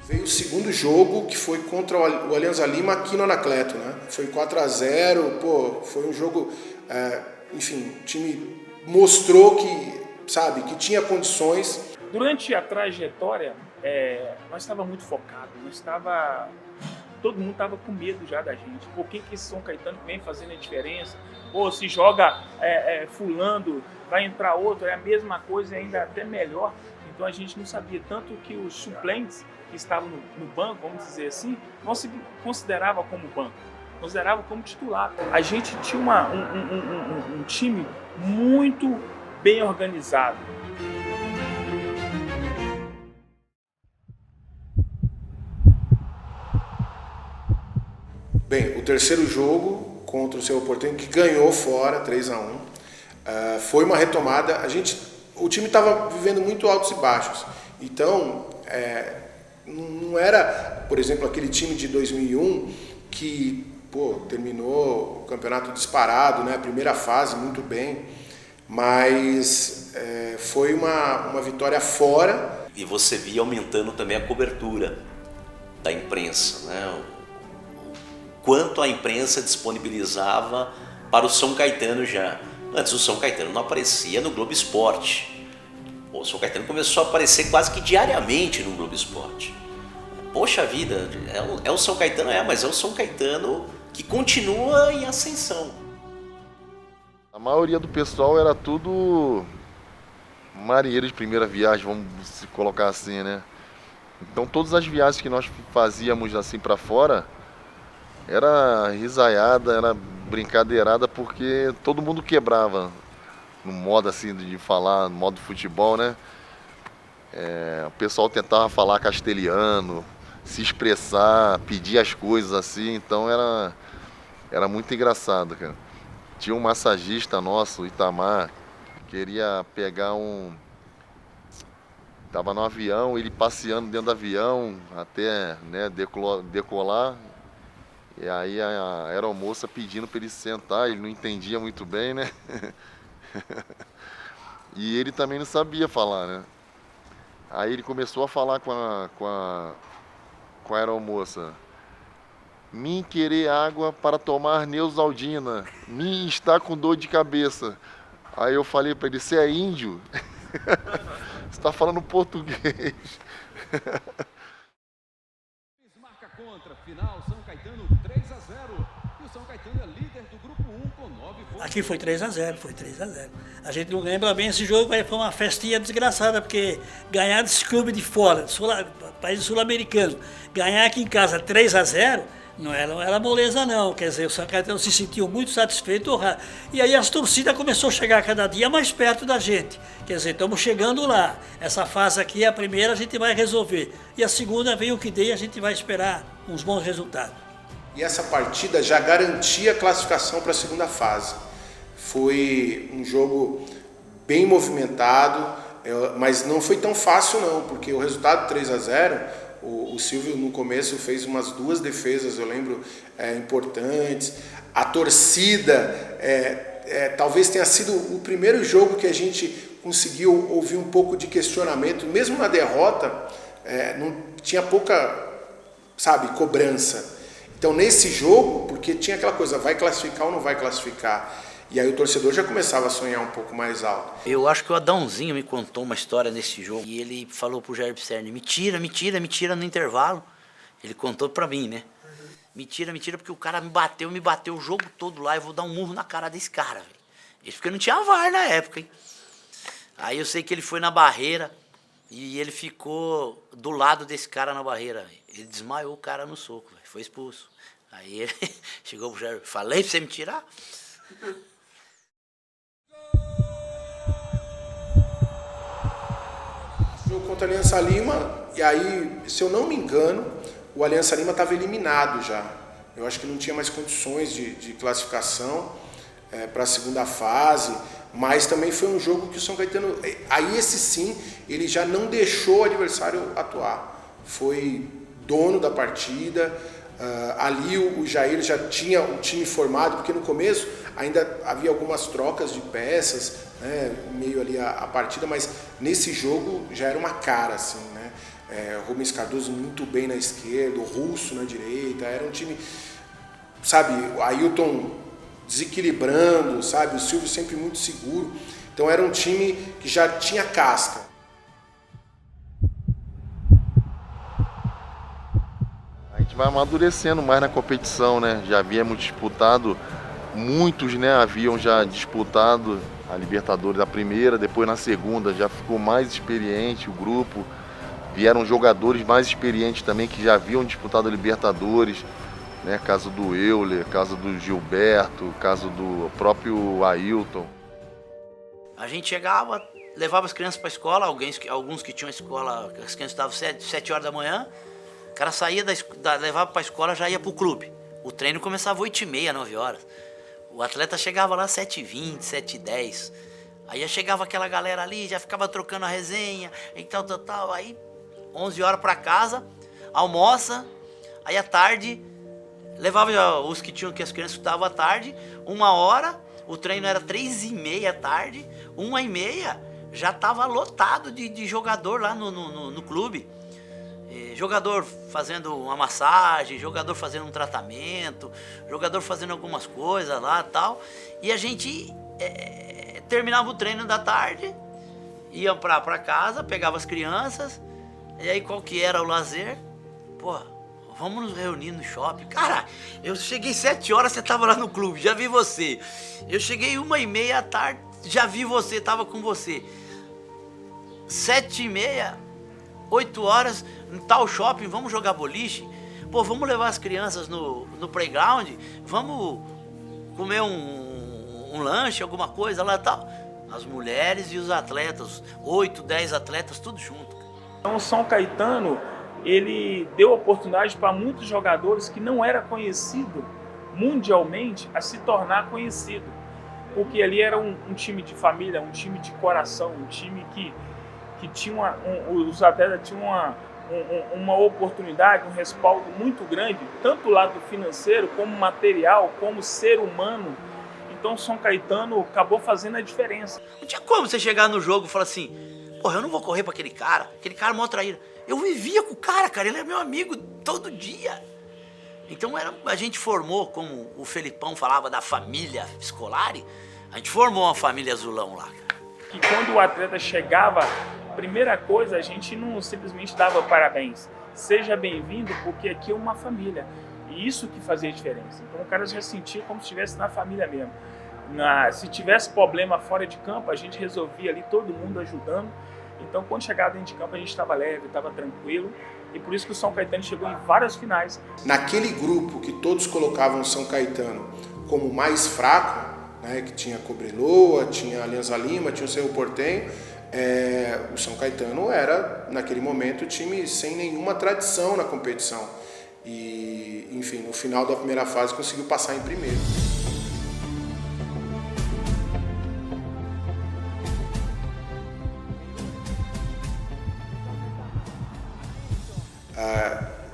Veio o segundo jogo, que foi contra o Alianza Lima aqui no Anacleto, né? Foi 4-0, pô, foi um jogo, enfim, o time mostrou que tinha condições. Durante a trajetória, nós estávamos muito focados, todo mundo estava com medo já da gente. Por que esse São Caetano vem fazendo a diferença? Ou se joga fulano, vai entrar outro, é a mesma coisa, ainda até melhor. Então a gente não sabia, tanto que os suplentes que estavam no banco, vamos dizer assim, não se considerava como banco, considerava como titular. A gente tinha um time muito bem organizado. Bem, o terceiro jogo contra o Cerro Porteño, que ganhou fora, 3-1, foi uma retomada. O time estava vivendo muito altos e baixos. Então, não era, por exemplo, aquele time de 2001 que terminou o campeonato disparado, né? Primeira fase, muito bem. Mas foi uma vitória fora. E você via aumentando também a cobertura da imprensa, né? Quanto a imprensa disponibilizava para o São Caetano já. Antes o São Caetano não aparecia no Globo Esporte. O São Caetano começou a aparecer quase que diariamente no Globo Esporte. Poxa vida, é o São Caetano, mas é o São Caetano que continua em ascensão. A maioria do pessoal era tudo marinheiro de primeira viagem, vamos se colocar assim, né? Então todas as viagens que nós fazíamos assim para fora, era risaiada, era brincadeirada, porque todo mundo quebrava no modo assim de falar, no modo de futebol, né? O pessoal tentava falar castelhano, se expressar, pedir as coisas assim, então era muito engraçado, cara. Tinha um massagista nosso, Itamar, queria pegar tava no avião, ele passeando dentro do avião até, né, decolar. E aí a aeromoça pedindo para ele sentar, ele não entendia muito bem, né? E ele também não sabia falar, né? Aí ele começou a falar com a aeromoça. Mim querer água para tomar Neusaldina. Mim está com dor de cabeça. Aí eu falei para ele, você é índio? Você está falando português. Marca contra, final, São Caetano 3-0. E o São Caetano é líder do grupo 1 com 9 pontos. Aqui foi 3-0, foi 3-0. A gente não lembra bem esse jogo, mas foi uma festinha desgraçada, porque ganhar desse clube de fora, país sul-americano, ganhar aqui em casa 3-0, não era moleza não. Quer dizer, o São Caetano se sentiu muito satisfeito. E aí as torcidas começaram a chegar cada dia mais perto da gente. Quer dizer, estamos chegando lá. Essa fase aqui, a primeira, a gente vai resolver. E a segunda vem o que der, a gente vai esperar uns bons resultados. E essa partida já garantia a classificação para a segunda fase. Foi um jogo bem movimentado, mas não foi tão fácil não, porque o resultado 3-0, o Silvio no começo fez umas 2 defesas, eu lembro, importantes. A torcida, talvez tenha sido o primeiro jogo que a gente conseguiu ouvir um pouco de questionamento, mesmo na derrota, não tinha pouca, cobrança. Então nesse jogo, porque tinha aquela coisa, vai classificar ou não vai classificar? E aí o torcedor já começava a sonhar um pouco mais alto. Eu acho que o Adãozinho me contou uma história nesse jogo. E ele falou pro Jair Pisserni, me tira no intervalo. Ele contou pra mim, né? Me tira, porque o cara me bateu o jogo todo lá. Eu vou dar um murro na cara desse cara, velho. Isso porque não tinha VAR na época, hein? Aí eu sei que ele foi na barreira e ele ficou do lado desse cara na barreira. Ele desmaiou o cara no soco, véio. Foi expulso. Aí ele chegou pro Jair, falei pra você me tirar? Jogo contra a Alianza Lima, e aí, se eu não me engano, o Alianza Lima estava eliminado já. Eu acho que não tinha mais condições de classificação para a segunda fase, mas também foi um jogo que o São Caetano, aí esse sim, ele já não deixou o adversário atuar. Foi dono da partida, Ali o Jair já tinha o time formado, porque no começo ainda havia algumas trocas de peças, né, meio ali a partida, mas nesse jogo já era uma cara, assim, né? Rubens Cardoso muito bem na esquerda, o Russo na direita, era um time, sabe, o Ailton desequilibrando, sabe, o Silvio sempre muito seguro, então era um time que já tinha casca. A gente vai amadurecendo mais na competição, né? Já havíamos disputado, muitos, né, haviam já disputado a Libertadores a primeira, depois na segunda já ficou mais experiente o grupo. Vieram jogadores mais experientes também que já haviam disputado a Libertadores, né? Caso do Euler, caso do Gilberto, caso do próprio Ailton. A gente chegava, levava as crianças para a escola, alguns que tinham escola, as crianças estavam 7 horas da manhã, o cara saía, levava para a escola, já ia para o clube. O treino começava 8h30, 9 horas. O atleta chegava lá 7h20, 7h10. Aí já chegava aquela galera ali, já ficava trocando a resenha, e tal. Aí 11 horas para casa, almoça, aí à tarde, levava os que as crianças estudavam à tarde, 1 hora, o treino era 3h30 à tarde, 1h30, já estava lotado de jogador lá no clube. Jogador fazendo uma massagem, jogador fazendo um tratamento, jogador fazendo algumas coisas lá e tal. E a gente terminava o treino da tarde, ia pra casa, pegava as crianças, e aí qual que era o lazer? Pô, vamos nos reunir no shopping. Cara, eu cheguei 7 horas, você tava lá no clube, já vi você. Eu cheguei 1h30 à tarde, já vi você, tava com você. 7h30, 8 horas, em tal shopping, vamos jogar boliche? Pô, vamos levar as crianças no playground? Vamos comer um lanche, alguma coisa lá e tal? As mulheres e os atletas, 8, 10 atletas, tudo junto. Então o São Caetano, ele deu oportunidade para muitos jogadores que não era conhecido mundialmente a se tornar conhecido. Porque ali era um time de família, um time de coração, um time que tinha os atletas tinham uma oportunidade, um respaldo muito grande, tanto do lado financeiro, como material, como ser humano. Então o São Caetano acabou fazendo a diferença. Não tinha como você chegar no jogo e falar assim, porra, eu não vou correr para aquele cara é mó traíra. Eu vivia com o cara, ele é meu amigo todo dia. Então a gente formou, como o Felipão falava da família Scolari, a gente formou uma família azulão lá. Que quando o atleta chegava, a primeira coisa, a gente não simplesmente dava parabéns. Seja bem-vindo, porque aqui é uma família. E isso que fazia a diferença. Então o cara já sentia como se estivesse na família mesmo. Se tivesse problema fora de campo, a gente resolvia ali, todo mundo ajudando. Então quando chegava dentro de campo, a gente estava leve, estava tranquilo. E por isso que o São Caetano chegou em várias finais. Naquele grupo que todos colocavam o São Caetano como mais fraco, né, que tinha Cobreloa, tinha Alianza Lima, tinha o Cerro Porteño, o São Caetano era, naquele momento, o time sem nenhuma tradição na competição. E, enfim, no final da primeira fase conseguiu passar em primeiro.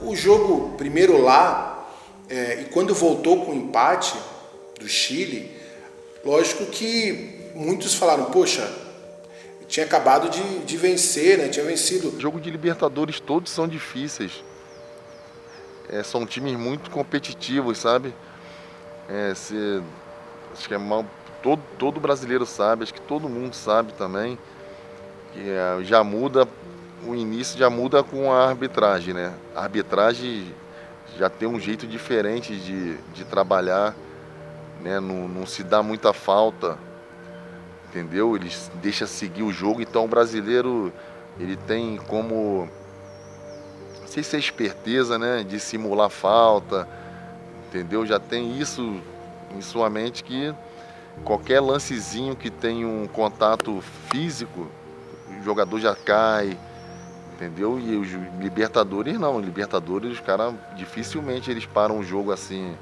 O jogo primeiro lá, e quando voltou com o empate do Chile, lógico que muitos falaram, poxa, tinha acabado de vencer, né? Tinha vencido. O jogo de Libertadores todos são difíceis. São times muito competitivos, sabe? Acho que todo brasileiro sabe, acho que todo mundo sabe também, que já muda, o início já muda com a arbitragem, né? A arbitragem já tem um jeito diferente de trabalhar, né? Não se dá muita falta, entendeu? Eles deixam seguir o jogo, então o brasileiro ele tem como, não sei se é esperteza, né? De simular falta, entendeu? Já tem isso em sua mente que qualquer lancezinho que tem um contato físico, o jogador já cai, entendeu? E os Libertadores não, Libertadores os caras dificilmente eles param um jogo assim,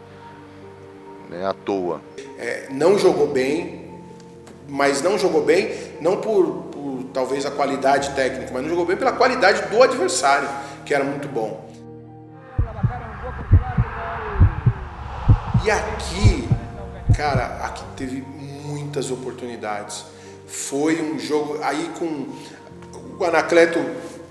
né, à toa. Não jogou bem, mas não jogou bem não por talvez a qualidade técnica, mas não jogou bem pela qualidade do adversário, que era muito bom. E aqui, cara, aqui teve muitas oportunidades. Foi um jogo aí com o Anacleto,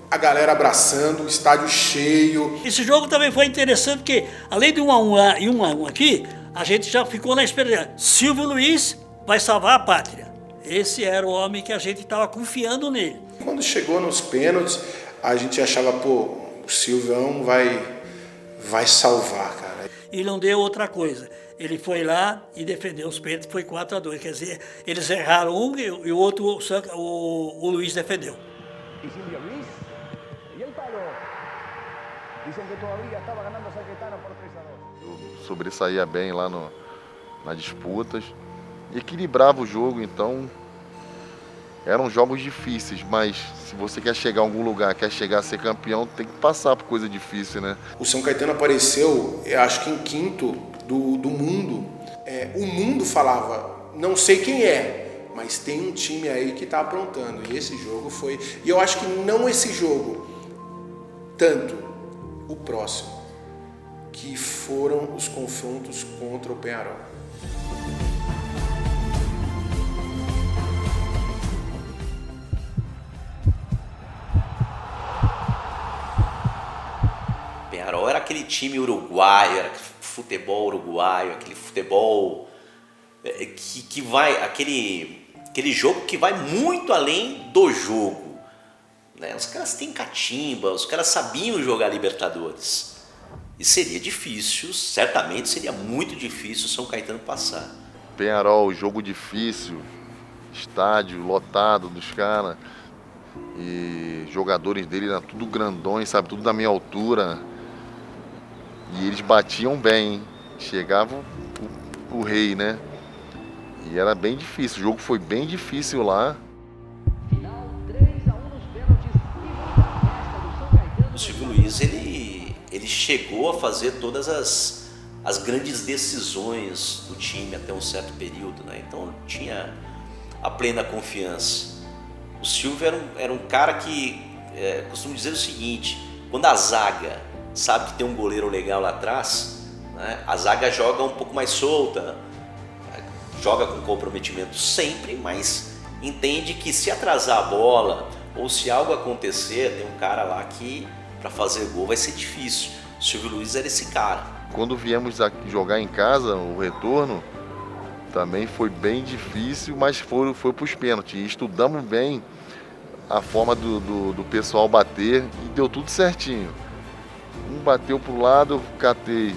a galera abraçando, o estádio cheio. Esse jogo também foi interessante porque, além de 1-1 lá e 1-1 aqui, a gente já ficou na esperança. Silvio Luiz vai salvar a pátria. Esse era o homem que a gente estava confiando nele. Quando chegou nos pênaltis, a gente achava, pô, o Silvão vai salvar, cara. E não deu outra coisa. Ele foi lá e defendeu os pênaltis, foi 4-2. Quer dizer, eles erraram um e o outro, o Luiz defendeu. E Silvio Luiz, e el palo. Dizem que todavía estava ganhando São Caetano por 3-2. Eu sobressaía bem lá nas disputas, equilibrava o jogo, então eram jogos difíceis, mas se você quer chegar a algum lugar, quer chegar a ser campeão, tem que passar por coisa difícil, né? O São Caetano apareceu, eu acho que em quinto do mundo. O mundo falava, não sei quem é, mas tem um time aí que está aprontando. E esse jogo foi... E eu acho que não esse jogo, tanto o próximo, que foram os confrontos contra o Peñarol. Peñarol era aquele time uruguaio, era futebol uruguaio, aquele futebol que vai, aquele jogo que vai muito além do jogo, né? Os caras têm catimba, os caras sabiam jogar Libertadores e seria difícil, certamente seria muito difícil o São Caetano passar. Peñarol, jogo difícil, estádio lotado dos caras e jogadores dele eram tudo grandões, sabe, tudo da minha altura. E eles batiam bem, chegava o rei, né? E era bem difícil, o jogo foi bem difícil lá. Final 3-1 nos pênaltis e muita festa do São Caetano. O Silvio Luiz, ele chegou a fazer todas as grandes decisões do time até um certo período, né? Então tinha a plena confiança. O Silvio era um cara que, costumo dizer o seguinte, quando a zaga sabe que tem um goleiro legal lá atrás, né, a zaga joga um pouco mais solta, joga com comprometimento sempre, mas entende que se atrasar a bola ou se algo acontecer, tem um cara lá que para fazer gol vai ser difícil. O Silvio Luiz era esse cara. Quando viemos jogar em casa, o retorno também foi bem difícil, mas foi para os pênaltis. E estudamos bem a forma do pessoal bater e deu tudo certinho. Um bateu pro lado, catei.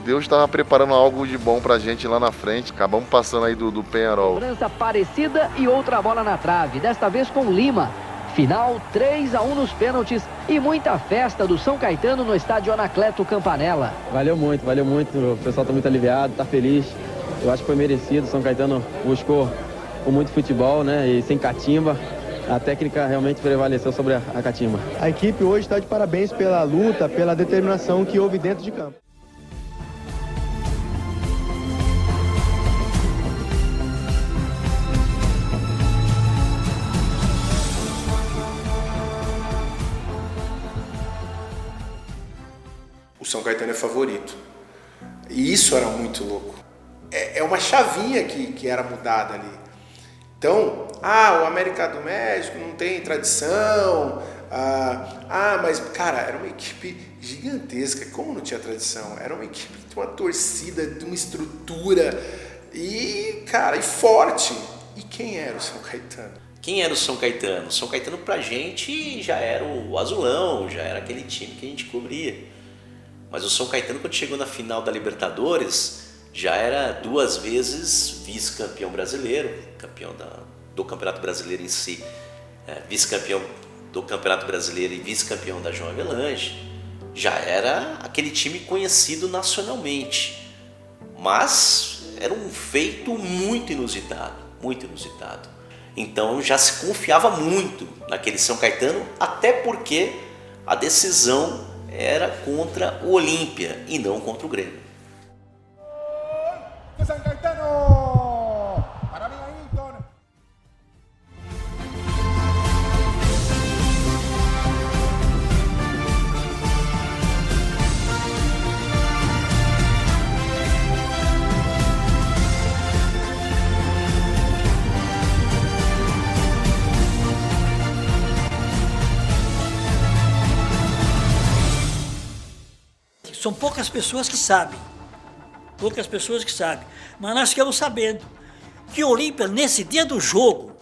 Deus estava preparando algo de bom pra gente lá na frente. Acabamos passando aí do Peñarol. Cobrança parecida e outra bola na trave, desta vez com Lima. Final 3-1 nos pênaltis e muita festa do São Caetano no estádio Anacleto Campanella. Valeu muito, o pessoal tá muito aliviado, tá feliz. Eu acho que foi merecido, o São Caetano buscou com muito futebol, né, e sem catimba. A técnica realmente prevaleceu sobre a catimba. A equipe hoje está de parabéns pela luta, pela determinação que houve dentro de campo. O São Caetano é favorito. E isso era muito louco. É uma chavinha que era mudada ali. Então, o América do México não tem tradição, mas, cara, era uma equipe gigantesca. Como não tinha tradição? Era uma equipe de uma torcida, de uma estrutura e, cara, e forte. E quem era o São Caetano? Quem era o São Caetano? O São Caetano pra gente já era o azulão, já era aquele time que a gente cobria. Mas o São Caetano, quando chegou na final da Libertadores, já era 2 vezes vice-campeão brasileiro, campeão do Campeonato Brasileiro em si, vice-campeão do Campeonato Brasileiro e vice-campeão da João Avelange. Já era aquele time conhecido nacionalmente, mas era um feito muito inusitado, muito inusitado. Então já se confiava muito naquele São Caetano, até porque a decisão era contra o Olímpia e não contra o Grêmio. São Caetano! Parabéns, Ailton! São poucas pessoas que sabem. Mas nós ficamos sabendo que o Olímpia, nesse dia do jogo,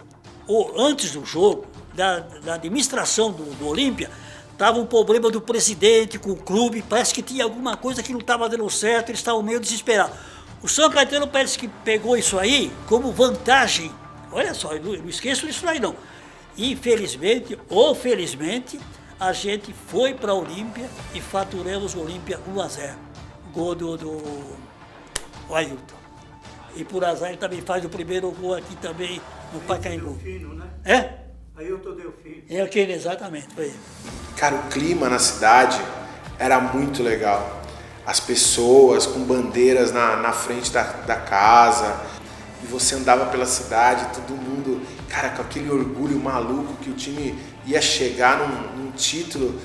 ou antes do jogo, da administração do Olímpia, estava um problema do presidente com o clube, parece que tinha alguma coisa que não estava dando certo, eles estavam meio desesperados. O São Caetano parece que pegou isso aí como vantagem. Olha só, eu não esqueço disso aí não. Infelizmente, ou felizmente, a gente foi para a Olímpia e faturamos o Olímpia 1-0. Gol do Ailton. E por azar ele também faz o primeiro gol aqui também no Pacaembu. Né? É? Ailton Delfino. É aquele, exatamente, foi ele. Cara, o clima na cidade era muito legal. As pessoas com bandeiras na frente da casa. E você andava pela cidade, todo mundo, cara, com aquele orgulho maluco que o time ia chegar num título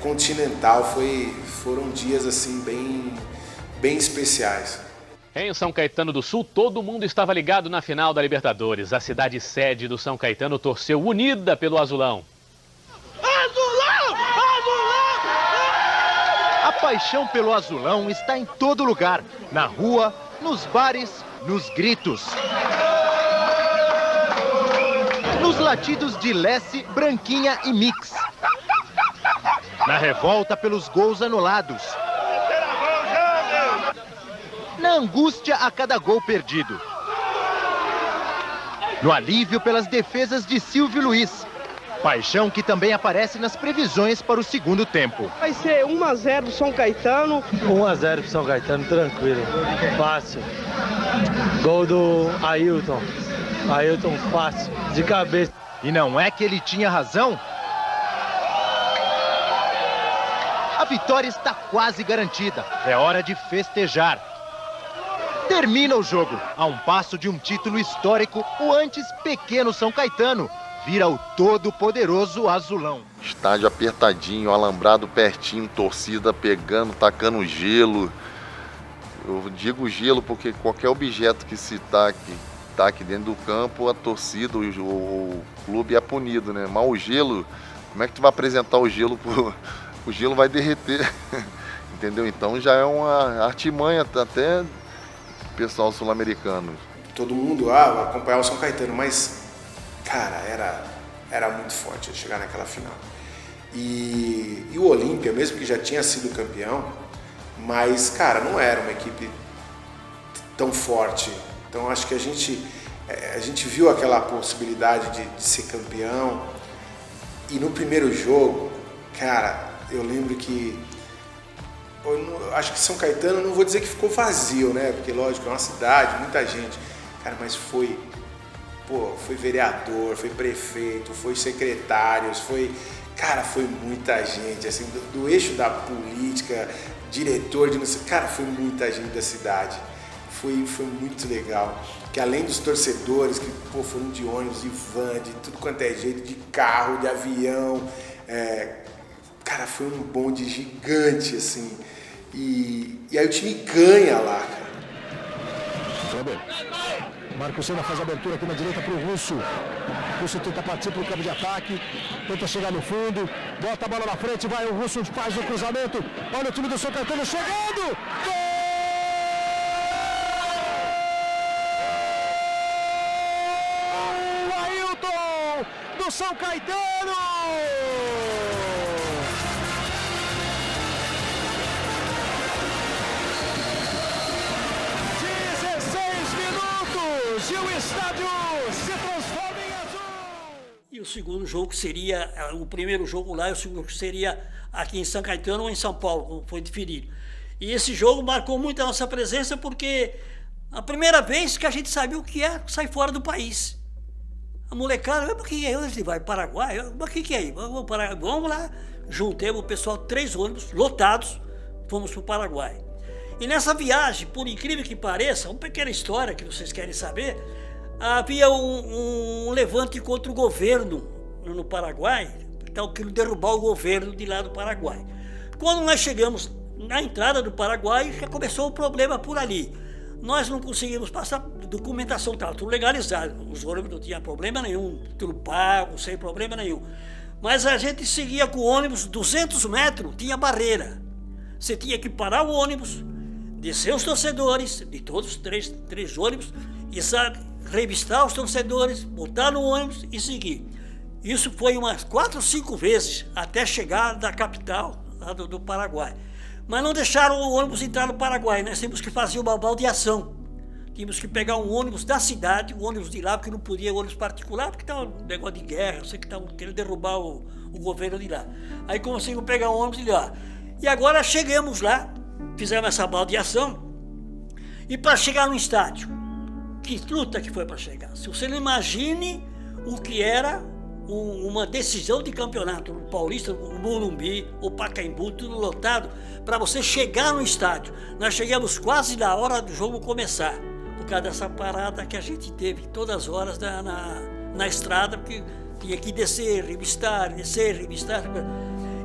continental. Foram dias assim bem especiais. Em São Caetano do Sul, todo mundo estava ligado na final da Libertadores. A cidade sede do São Caetano torceu unida pelo Azulão. Azulão! Azulão! A paixão pelo Azulão está em todo lugar. Na rua, nos bares, nos gritos. Nos latidos de Lesse, Branquinha e Mix. Na revolta pelos gols anulados. Na angústia a cada gol perdido. No alívio pelas defesas de Silvio Luiz. Paixão que também aparece nas previsões para o segundo tempo. Vai ser 1-0 pro São Caetano. 1-0 pro São Caetano, tranquilo, fácil. Gol do Ailton. Ailton fácil, de cabeça. E não é que ele tinha razão? A vitória está quase garantida. É hora de festejar. Termina o jogo. A um passo de um título histórico, o antes pequeno São Caetano vira o todo-poderoso Azulão. Estádio apertadinho, alambrado pertinho, torcida pegando, tacando gelo. Eu digo gelo porque qualquer objeto que se taque dentro do campo, a torcida, o clube é punido, né? Mas o gelo, como é que tu vai apresentar o gelo? O gelo vai derreter, entendeu? Então já é uma artimanha até pessoal sul-americano. Todo mundo acompanhava o São Caetano, mas, cara, era muito forte chegar naquela final. E o Olímpia, mesmo que já tinha sido campeão, mas, cara, não era uma equipe tão forte. Então, acho que a gente viu aquela possibilidade de ser campeão. E no primeiro jogo, cara, eu lembro que acho que São Caetano, não vou dizer que ficou vazio, né? Porque, lógico, é uma cidade, muita gente. Cara, mas foi vereador, foi prefeito, foi secretários, foi muita gente, assim, do eixo da política, diretor de não sei, cara, foi muita gente da cidade. Foi muito legal. Que além dos torcedores, que foram de ônibus, de van, de tudo quanto é jeito, de carro, de avião, cara, foi um bonde gigante, assim. E aí o time ganha lá, cara. Marcos Senna faz a abertura aqui na direita para o Russo. O Russo tenta partir para o campo de ataque, tenta chegar no fundo, bota a bola na frente, vai o Russo, faz o cruzamento. Olha o time do São Caetano chegando! Gol! O Ailton do São Caetano! 16 minutos e o estádio se transforma em azul. E o segundo jogo seria, o primeiro jogo lá, e o segundo seria aqui em São Caetano ou em São Paulo, como foi definido. E esse jogo marcou muito a nossa presença porque a primeira vez que a gente sabia o que é sair fora do país. A molecada, mas que é? Ele vai para o Paraguai? Mas que é aí? Vamos lá. Juntemos o pessoal, 3 ônibus lotados, fomos para o Paraguai. E nessa viagem, por incrível que pareça, uma pequena história que vocês querem saber, havia um levante contra o governo no Paraguai, então queriam derrubar o governo de lá do Paraguai. Quando nós chegamos na entrada do Paraguai, já começou o problema por ali. Nós não conseguimos passar, documentação estava tudo legalizado, os ônibus não tinham problema nenhum, tudo pago, sem problema nenhum. Mas a gente seguia com o ônibus 200 metros, tinha barreira. você tinha que parar o ônibus, descer os torcedores, de todos os três ônibus, e revistar os torcedores, botar no ônibus e seguir. Isso foi umas 4 ou 5 vezes até chegar da capital, lá do Paraguai. Mas não deixaram o ônibus entrar no Paraguai, nós tínhamos que fazer uma baldeação. Tínhamos que pegar um ônibus da cidade, um ônibus de lá, porque não podia ônibus particular, porque estava um negócio de guerra, eu sei que estavam querendo derrubar o governo de lá. Aí conseguimos pegar um ônibus de lá. E agora chegamos lá, fizemos essa baldeação, e para chegar no estádio, que luta que foi para chegar. Se você não imagine o que era uma decisão de campeonato, o Paulista, o Morumbi, o Pacaembu, tudo lotado, para você chegar no estádio. Nós chegamos quase na hora do jogo começar, por causa dessa parada que a gente teve todas as horas na estrada, porque tinha que descer, revistar.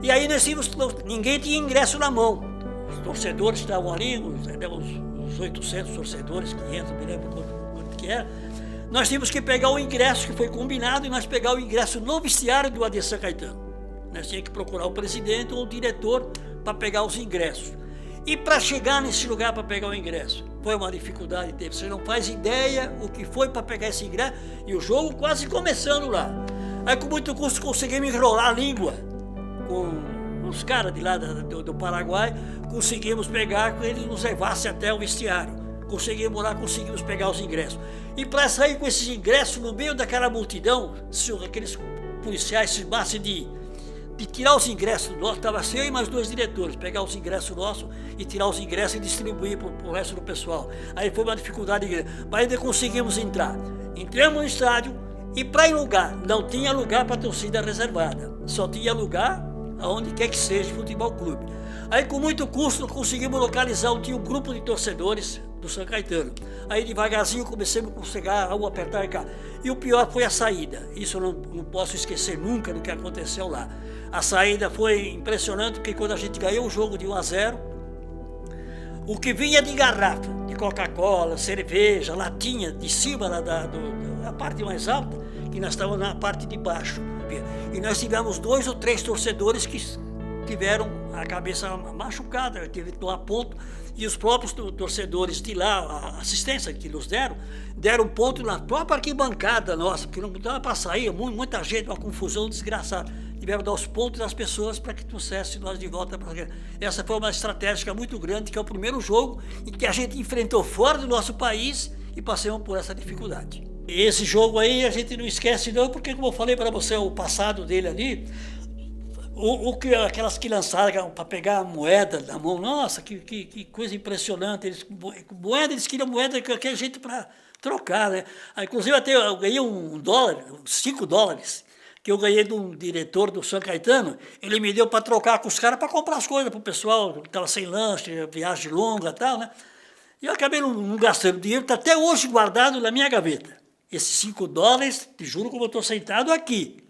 E aí nós tínhamos, ninguém tinha ingresso na mão. Os torcedores estavam ali, uns 800 torcedores, 500, não me lembro quanto que era. Nós tínhamos que pegar o ingresso que foi combinado e nós pegar o ingresso no vestiário do AD São Caetano. Nós tínhamos que procurar o presidente ou o diretor para pegar os ingressos. E para chegar nesse lugar para pegar o ingresso, foi uma dificuldade, você não faz ideia o que foi para pegar esse ingresso, e o jogo quase começando lá. Aí com muito custo conseguimos enrolar a língua com os caras de lá do Paraguai, conseguimos pegar, que eles nos levassem até o vestiário. Conseguimos pegar os ingressos. E para sair com esses ingressos no meio daquela multidão, se aqueles policiais se cismassem de tirar os ingressos nossos, estava assim, eu e mais 2 diretores, pegar os ingressos nossos e tirar os ingressos e distribuir para o resto do pessoal. Aí foi uma dificuldade grande, mas ainda conseguimos entrar. Entramos no estádio e para ir lugar, não tinha lugar para torcida reservada, só tinha lugar aonde quer que seja futebol clube. Aí com muito custo conseguimos localizar, tinha um grupo de torcedores do São Caetano. Aí devagarzinho comecemos a chegar, apertar cá. E o pior foi a saída. Isso eu não posso esquecer nunca do que aconteceu lá. A saída foi impressionante, porque quando a gente ganhou o jogo de 1-0, o que vinha de garrafa, de Coca-Cola, cerveja, latinha, de cima da parte mais alta, que nós estávamos na parte de baixo. E nós tivemos 2 ou 3 torcedores que tiveram a cabeça machucada, teve que tomar ponto, e os próprios torcedores de lá, a assistência que nos deram ponto na própria arquibancada nossa, porque não dava para sair, muita gente, uma confusão desgraçada. Tiveram que dar os pontos das pessoas para que trouxesse nós de volta para cá. Essa foi uma estratégia muito grande, que é o primeiro jogo em que a gente enfrentou fora do nosso país e passamos por essa dificuldade. Esse jogo aí a gente não esquece não, porque como eu falei para você, o passado dele ali, aquelas que lançaram para pegar a moeda na mão, nossa, que coisa impressionante, eles queriam moeda de qualquer jeito para trocar, né? Aí, inclusive até eu ganhei $5, que eu ganhei de um diretor do São Caetano, ele me deu para trocar com os caras para comprar as coisas para o pessoal, que estava sem lanche, viagem longa e tal, né? E eu acabei não gastando dinheiro, está até hoje guardado na minha gaveta. Esses $5, te juro como eu estou sentado aqui,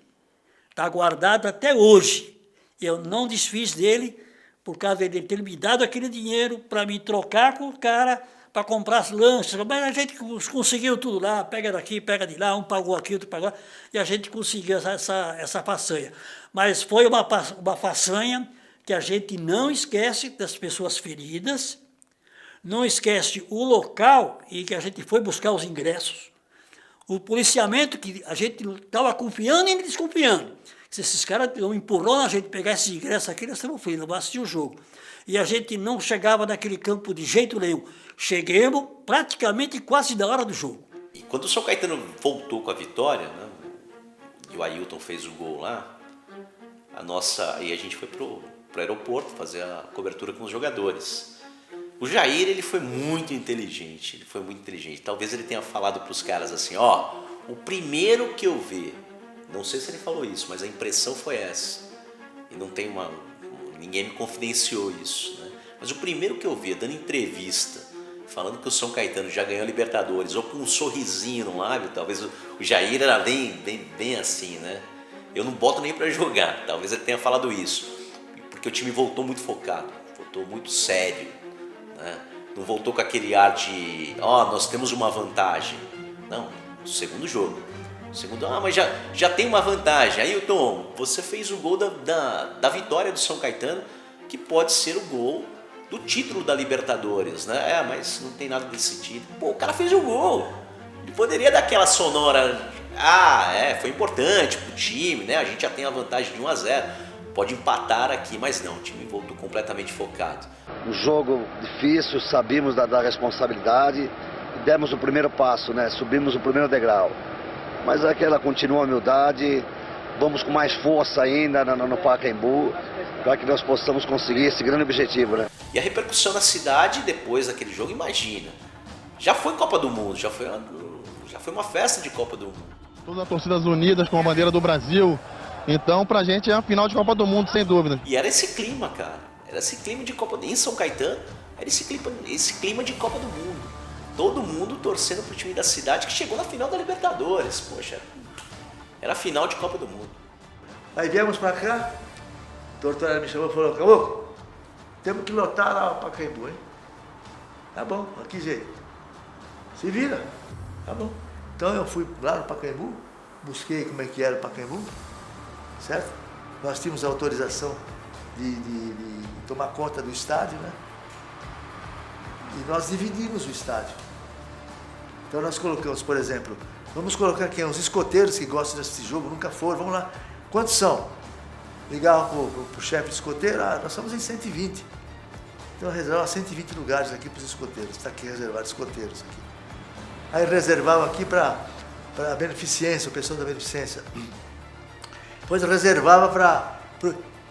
está guardado até hoje. Eu não desfiz dele por causa de ter me dado aquele dinheiro para me trocar com o cara para comprar as lanches. Mas a gente conseguiu tudo lá, pega daqui, pega de lá, um pagou aqui, outro pagou lá, e a gente conseguiu essa façanha. Mas foi uma façanha que a gente não esquece das pessoas feridas, não esquece o local em que a gente foi buscar os ingressos, o policiamento que a gente estava confiando e desconfiando. Se esses caras não empurrou a gente pegar esses ingressos aqui, nós estamos frios, não vamos assistir o jogo. E a gente não chegava naquele campo de jeito nenhum. Cheguemos praticamente quase da hora do jogo. E quando o São Caetano voltou com a vitória, né, e o Ailton fez o gol lá, e a gente foi pro aeroporto fazer a cobertura com os jogadores. O Jair, ele foi muito inteligente, Talvez ele tenha falado para os caras assim, o primeiro que eu ver, não sei se ele falou isso, mas a impressão foi essa. E ninguém me confidenciou isso, né? Mas o primeiro que eu vi dando entrevista, falando que o São Caetano já ganhou a Libertadores, ou com um sorrisinho no lábio, talvez o Jair era bem assim, né? Eu não boto nem para jogar, talvez ele tenha falado isso. Porque o time voltou muito focado, voltou muito sério, né? Não voltou com aquele ar de, nós temos uma vantagem. Não, segundo jogo. Segundo, mas já tem uma vantagem. Ailton, você fez o gol da vitória do São Caetano, que pode ser o gol do título da Libertadores, né? Mas não tem nada desse sentido. Pô, o cara fez o gol. Ele poderia dar aquela sonora, foi importante pro time, né? A gente já tem a vantagem de 1-0. Pode empatar aqui, mas não, o time voltou completamente focado. Um jogo difícil, sabíamos da responsabilidade, demos o primeiro passo, né? Subimos o primeiro degrau. Mas aquela continua a humildade, vamos com mais força ainda no Pacaembu, para que nós possamos conseguir esse grande objetivo, né? E a repercussão na cidade depois daquele jogo, imagina. Já foi Copa do Mundo, já foi uma festa de Copa do Mundo. Todas as torcidas unidas com a bandeira do Brasil. Então, pra gente é a final de Copa do Mundo, sem dúvida. E era esse clima, cara. Era esse clima de Copa do Mundo. Em São Caetano, era esse clima de Copa do Mundo. Todo mundo torcendo pro time da cidade que chegou na final da Libertadores. Poxa, era a final de Copa do Mundo. Aí viemos pra cá, o Tortorella me chamou e falou: Caboclo, temos que lotar lá o Pacaembu, hein? Tá bom, aqui jeito. Se vira. Tá bom. Então eu fui lá no Pacaembu, busquei como é que era o Pacaembu, certo? Nós tínhamos autorização de tomar conta do estádio, né? E nós dividimos o estádio. Então nós colocamos, por exemplo, vamos colocar aqui uns escoteiros que gostam desse jogo, nunca foram, vamos lá. Quantos são? Ligava pro chefe de escoteiro, nós somos em 120. Então reservava 120 lugares aqui para os escoteiros, está aqui reservado escoteiros aqui. Aí reservava aqui para a beneficência, o pessoal da beneficência. Depois reservava para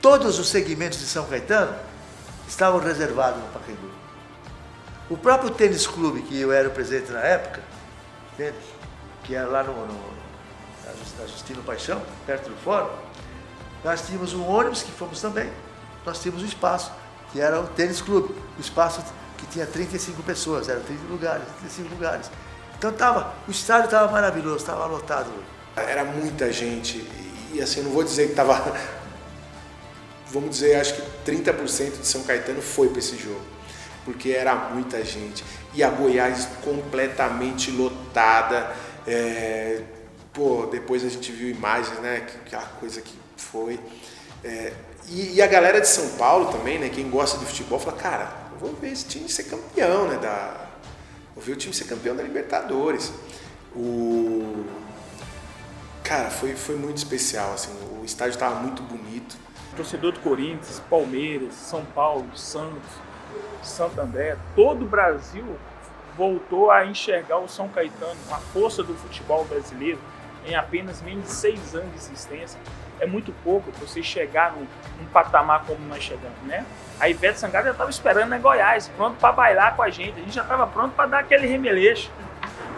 todos os segmentos de São Caetano, estavam reservados no Pacaembu. O próprio tênis clube, que eu era o presidente na época, que era lá na Justino Paixão, perto do fórum, nós tínhamos um ônibus que fomos também, nós tínhamos um espaço, que era o tênis clube, o espaço que tinha 35 pessoas, eram 35 lugares. Então o estádio estava maravilhoso, estava lotado. Era muita gente, e assim, não vou dizer que estava, vamos dizer, acho que 30% de São Caetano foi para esse jogo, porque era muita gente, e a Goiás completamente lotada, depois a gente viu imagens, né, aquela coisa que foi, e a galera de São Paulo também, né, quem gosta de futebol, fala, cara, eu vou ver esse time ser campeão, né, vou ver o time ser campeão da Libertadores. Cara, foi muito especial, assim, o estádio estava muito bonito. Torcedor do Corinthians, Palmeiras, São Paulo, Santos, Santo André, todo o Brasil voltou a enxergar o São Caetano, a força do futebol brasileiro, em apenas menos de 6 anos de existência. É muito pouco para você chegar num patamar como nós chegamos, né? A Ivete Sangalo já estava esperando na Goiás, pronto para bailar com a gente já estava pronto para dar aquele remeleixo,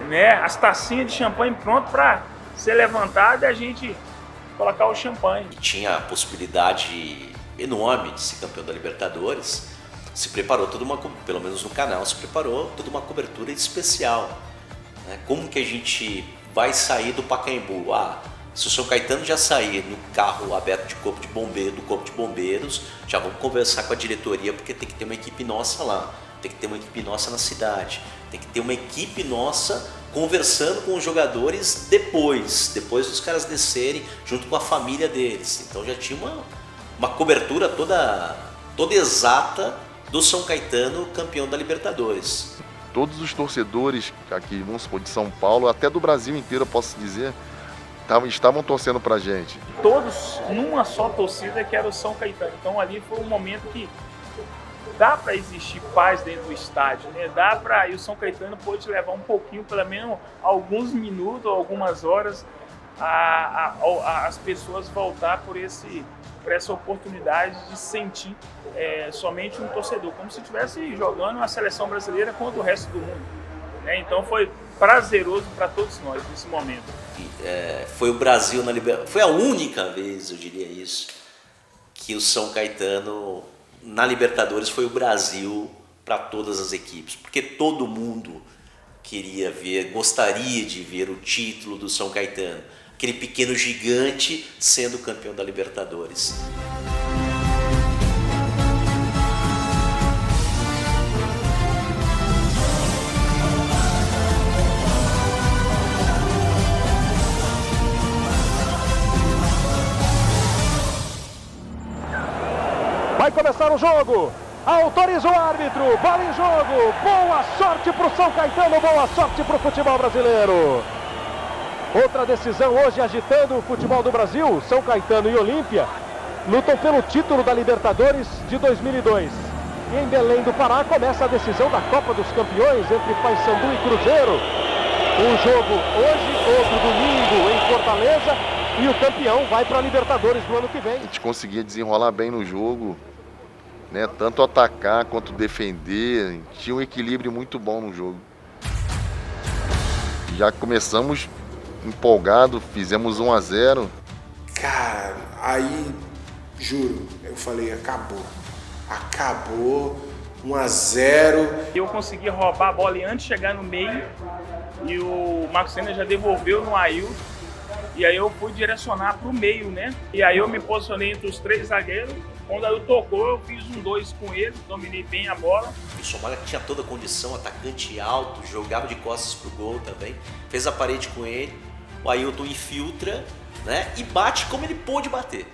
né? As tacinhas de champanhe pronto para ser levantada e a gente colocar o champanhe. Tinha a possibilidade enorme de ser campeão da Libertadores, se preparou pelo menos no canal, se preparou toda uma cobertura especial, né? Como que a gente vai sair do Pacaembu? Se o São Caetano já sair no carro aberto do Corpo de Bombeiros, já vamos conversar com a diretoria, porque tem que ter uma equipe nossa lá, tem que ter uma equipe nossa na cidade, tem que ter uma equipe nossa conversando com os jogadores depois dos caras descerem, junto com a família deles. Então já tinha uma cobertura toda exata do São Caetano campeão da Libertadores. Todos os torcedores aqui, vamos supor, de São Paulo, até do Brasil inteiro, eu posso dizer, estavam torcendo pra gente. Todos numa só torcida, que era o São Caetano. Então ali foi um momento que dá para existir paz dentro do estádio, né? E o São Caetano pôde levar um pouquinho, pelo menos alguns minutos, algumas horas, as pessoas voltar por essa oportunidade de sentir somente um torcedor, como se estivesse jogando uma seleção brasileira contra o resto do mundo, né? Então foi prazeroso para todos nós nesse momento. Foi o Brasil na Libertadores, foi a única vez, eu diria isso, que o São Caetano na Libertadores foi o Brasil para todas as equipes, porque todo mundo gostaria de ver o título do São Caetano, aquele pequeno gigante sendo campeão da Libertadores. Vai começar o jogo. Autoriza o árbitro, bola em jogo, boa sorte para o São Caetano, boa sorte para o futebol brasileiro. Outra decisão hoje agitando o futebol do Brasil, São Caetano e Olímpia lutam pelo título da Libertadores de 2002. E em Belém do Pará começa a decisão da Copa dos Campeões entre Paysandu e Cruzeiro. Um jogo hoje, outro domingo em Fortaleza, e o campeão vai para a Libertadores do ano que vem. A gente conseguia desenrolar bem no jogo, né? Tanto atacar quanto defender, tinha um equilíbrio muito bom no jogo. Já começamos empolgado, fizemos 1-0. Cara, aí, juro, eu falei, acabou, 1-0. Eu consegui roubar a bola e antes de chegar no meio, e o Marcos Senna já devolveu no Ailton, e aí eu fui direcionar para o meio, né? E aí eu me posicionei entre os 3 zagueiros. Quando aí tocou, eu fiz um 2 com ele, dominei bem a bola. O Somália tinha toda a condição, atacante alto, jogava de costas pro gol também, fez a parede com ele, o Ailton infiltra, né, e bate como ele pôde bater.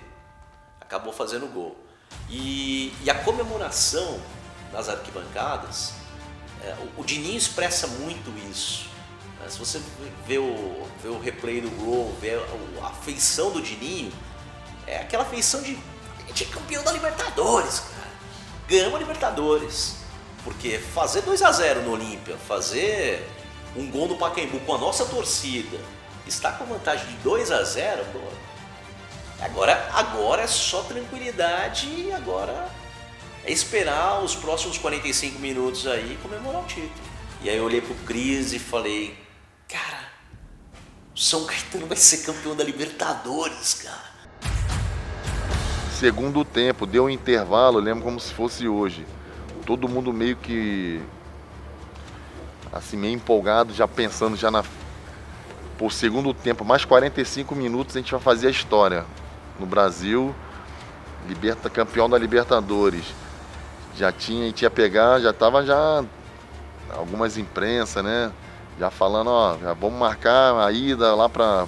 Acabou fazendo o gol. E a comemoração nas arquibancadas, o Dininho expressa muito isso. Se você vê o replay do gol, vê a feição do Dininho, é aquela feição de campeão da Libertadores, cara. Ganhamos a Libertadores. Porque fazer 2-0 no Olímpia, fazer um gol no Pacaembu com a nossa torcida, estar com vantagem de 2-0, pô, agora é só tranquilidade e agora é esperar os próximos 45 minutos aí e comemorar o título. E aí eu olhei pro Cris e falei, cara, o São Caetano vai ser campeão da Libertadores, cara. Segundo tempo, deu um intervalo, eu lembro como se fosse hoje. Todo mundo meio que, assim, meio empolgado, já pensando já por segundo tempo, mais 45 minutos a gente vai fazer a história. No Brasil, campeão da Libertadores. A gente ia pegar, já tava algumas imprensas, né? Já falando, ó, já vamos marcar a ida lá para,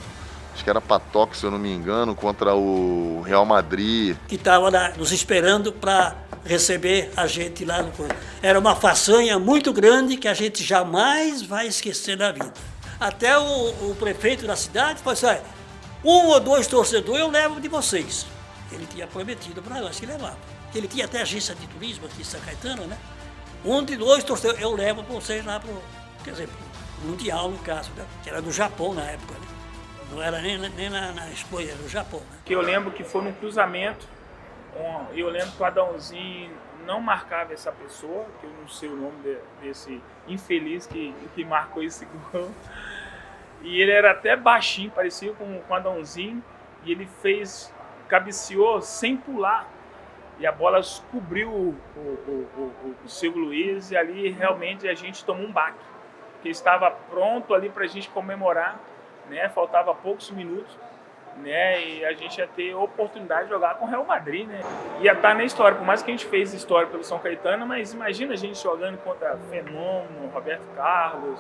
acho que era Patok, se eu não me engano, contra o Real Madrid. Que estava nos esperando para receber a gente lá no... Era uma façanha muito grande que a gente jamais vai esquecer na vida. Até o prefeito da cidade falou assim, 1 ou 2 torcedores eu levo de vocês. Ele tinha prometido para nós que levava. Ele tinha até agência de turismo aqui em São Caetano, né? 1 de 2 torcedores eu levo para vocês lá quer dizer, pro Mundial no caso, né? Que era do Japão na época, né? Não era nem na Espanha, era do Japão. Né? Que eu lembro que foi num cruzamento, eu lembro que o Adãozinho não marcava essa pessoa, que eu não sei o nome desse infeliz que marcou esse gol. E ele era até baixinho, parecia com o Adãozinho, e ele cabeceou sem pular. E a bola cobriu o Silvio Luiz, e ali realmente a gente tomou um baque. Que estava pronto ali para a gente comemorar, né? Faltava poucos minutos, né? E a gente ia ter a oportunidade de jogar com o Real Madrid, né? Ia estar na história, por mais que a gente fez história pelo São Caetano, mas imagina a gente jogando contra Fenômeno, Roberto Carlos,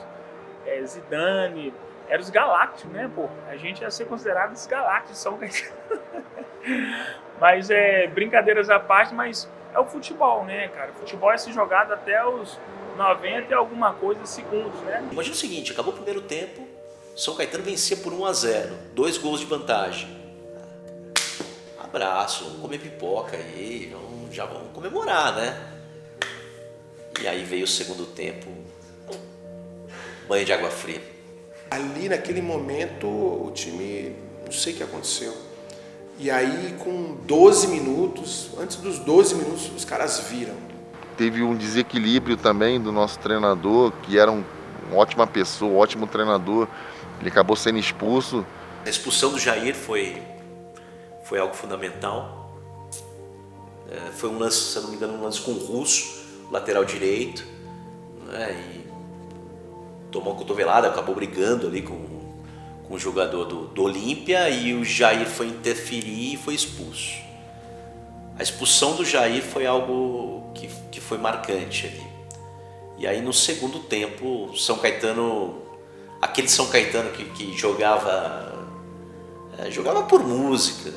Zidane, eram os Galácticos, né, pô? A gente ia ser considerado os Galácticos de São Caetano. Mas brincadeiras à parte, mas é o futebol, né, cara? O futebol é ser jogado até os 90 e alguma coisa segundos, né? Imagina o seguinte, acabou o primeiro tempo, São Caetano vencia por 1-0, 2 gols de vantagem. Abraço, vamos comer pipoca aí, já vamos comemorar, né? E aí veio o segundo tempo, banho de água fria. Ali naquele momento o time, não sei o que aconteceu. E aí com 12 minutos, antes dos 12 minutos, os caras viram. Teve um desequilíbrio também do nosso treinador, que era uma ótima pessoa, um ótimo treinador. Ele acabou sendo expulso. A expulsão do Jair foi algo fundamental. Foi um lance, se eu não me engano, um lance com o Russo, lateral direito, né? E tomou uma cotovelada, acabou brigando ali com o jogador do Olímpia, e o Jair foi interferir e foi expulso. A expulsão do Jair foi algo que foi marcante ali. E aí no segundo tempo, o São Caetano, aquele São Caetano que jogava por música,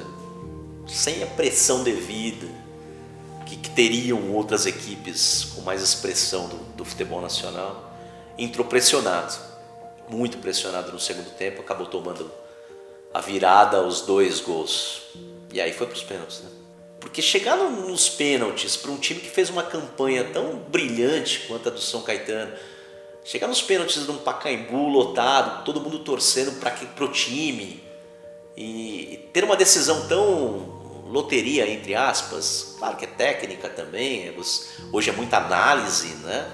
sem a pressão devida, que teriam outras equipes com mais expressão do futebol nacional, entrou pressionado, muito pressionado no segundo tempo, acabou tomando a virada, os 2 gols. E aí foi para os pênaltis, né? Porque chegar nos pênaltis para um time que fez uma campanha tão brilhante quanto a do São Caetano, chegar nos pênaltis de um Pacaembu lotado, todo mundo torcendo para o time, e ter uma decisão tão loteria, entre aspas, claro que é técnica também, hoje é muita análise, né?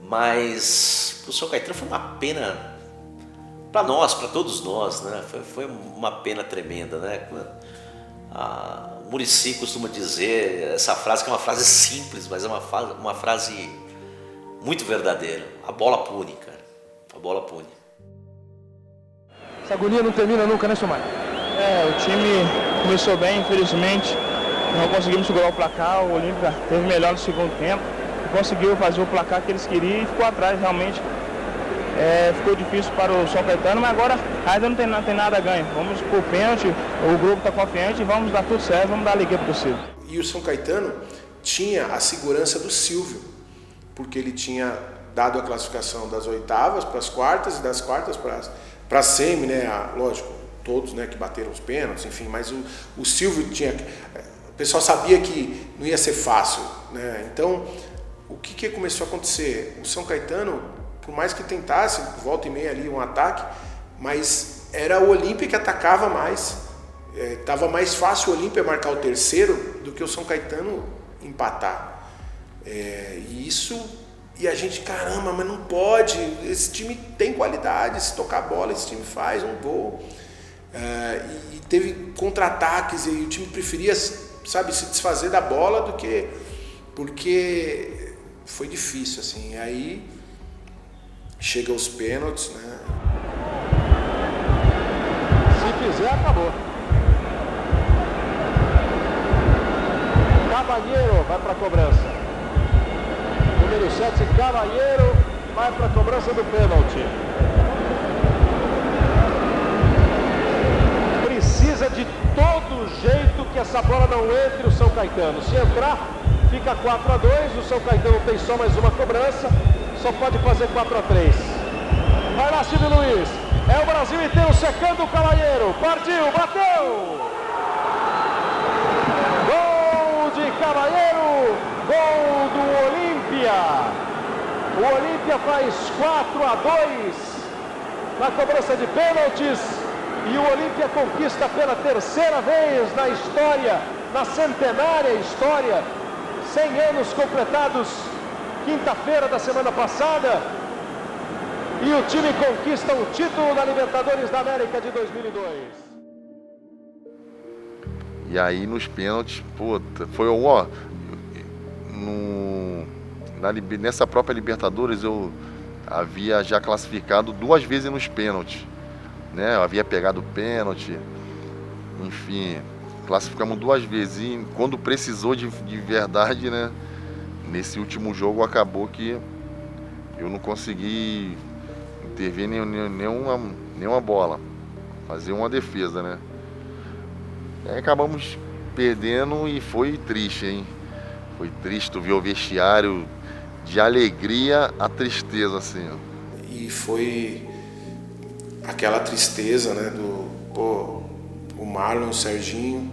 Mas para o São Caetano foi uma pena, para nós, para todos nós, né? Foi uma pena tremenda, né? O Muricy costuma dizer essa frase, que é uma frase simples, mas é uma frase muito verdadeira. A bola pune, cara. A bola pune. Essa agonia não termina nunca, né, Somar? O time começou bem, infelizmente. Não conseguimos segurar o placar. O Olímpia teve melhor no segundo tempo. Conseguiu fazer o placar que eles queriam e ficou atrás, realmente. Ficou difícil para o São Caetano, mas agora ainda não tem nada a ganho. Vamos pro pênalti, o grupo está confiante e vamos dar tudo certo, vamos dar alegria para o torcedor. E o São Caetano tinha a segurança do Silvio, porque ele tinha dado a classificação das oitavas para as quartas e das quartas para a semi, né? Lógico, todos, né, que bateram os pênaltis, enfim, mas o Silvio tinha... O pessoal sabia que não ia ser fácil, né? Então, o que começou a acontecer? O São Caetano, por mais que tentasse, volta e meia ali um ataque, mas era o Olímpia que atacava mais. Estava mais fácil o Olímpia marcar o terceiro do que o São Caetano empatar. E a gente, caramba, mas não pode, esse time tem qualidade, se tocar a bola, esse time faz um gol. E teve contra-ataques e o time preferia, sabe, se desfazer da bola do que... Porque foi difícil, assim. E aí chega os pênaltis, né? Se fizer, acabou. Cavalheiro vai para a cobrança. Número 7, Cavalheiro, vai para a cobrança do pênalti. Precisa de todo jeito que essa bola não entre o São Caetano. Se entrar, fica 4-2. O São Caetano tem só mais uma cobrança. Só pode fazer 4-3. Vai lá, Silvio Luiz. É o Brasil inteiro secando o Cavalheiro. Partiu, bateu! Gol de Cavalheiro. Gol do Olímpia. O Olímpia faz 4-2 na cobrança de pênaltis. E o Olímpia conquista pela terceira vez na história, na centenária história, 100 anos completados, quinta-feira da semana passada. E o time conquista o título da Libertadores da América de 2002. E aí nos pênaltis, foi nessa própria Libertadores eu havia já classificado 2 vezes nos pênaltis, né? Eu havia pegado o pênalti, enfim, classificamos 2 vezes e quando precisou de verdade, né? Nesse último jogo acabou que eu não consegui intervir nenhuma bola, fazer uma defesa, né? Aí acabamos perdendo e foi triste, hein? Foi triste, tu viu o vestiário de alegria a tristeza, assim. E foi aquela tristeza, né, o Marlon, o Serginho.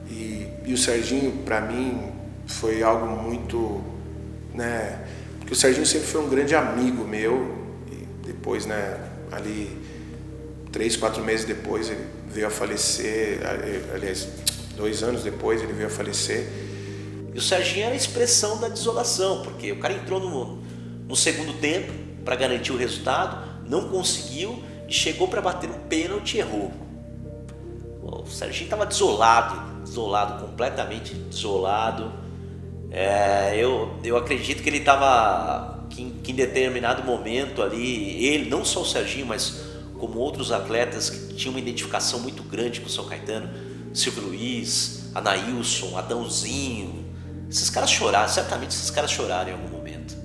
E o Serginho, para mim, foi algo muito, né, porque o Serginho sempre foi um grande amigo meu. E depois, né, ali 3, 4 meses depois ele veio a falecer, aliás, 2 anos depois ele veio a falecer. E o Serginho era a expressão da desolação, porque o cara entrou no segundo tempo para garantir o resultado, não conseguiu e chegou para bater um pênalti e errou. O Serginho estava desolado, completamente desolado. Eu acredito que ele estava, que em determinado momento ali, ele, não só o Serginho, mas como outros atletas que tinham uma identificação muito grande com o São Caetano, Silvio Luiz, Anailson, Adãozinho, esses caras choraram, certamente esses caras choraram em algum momento.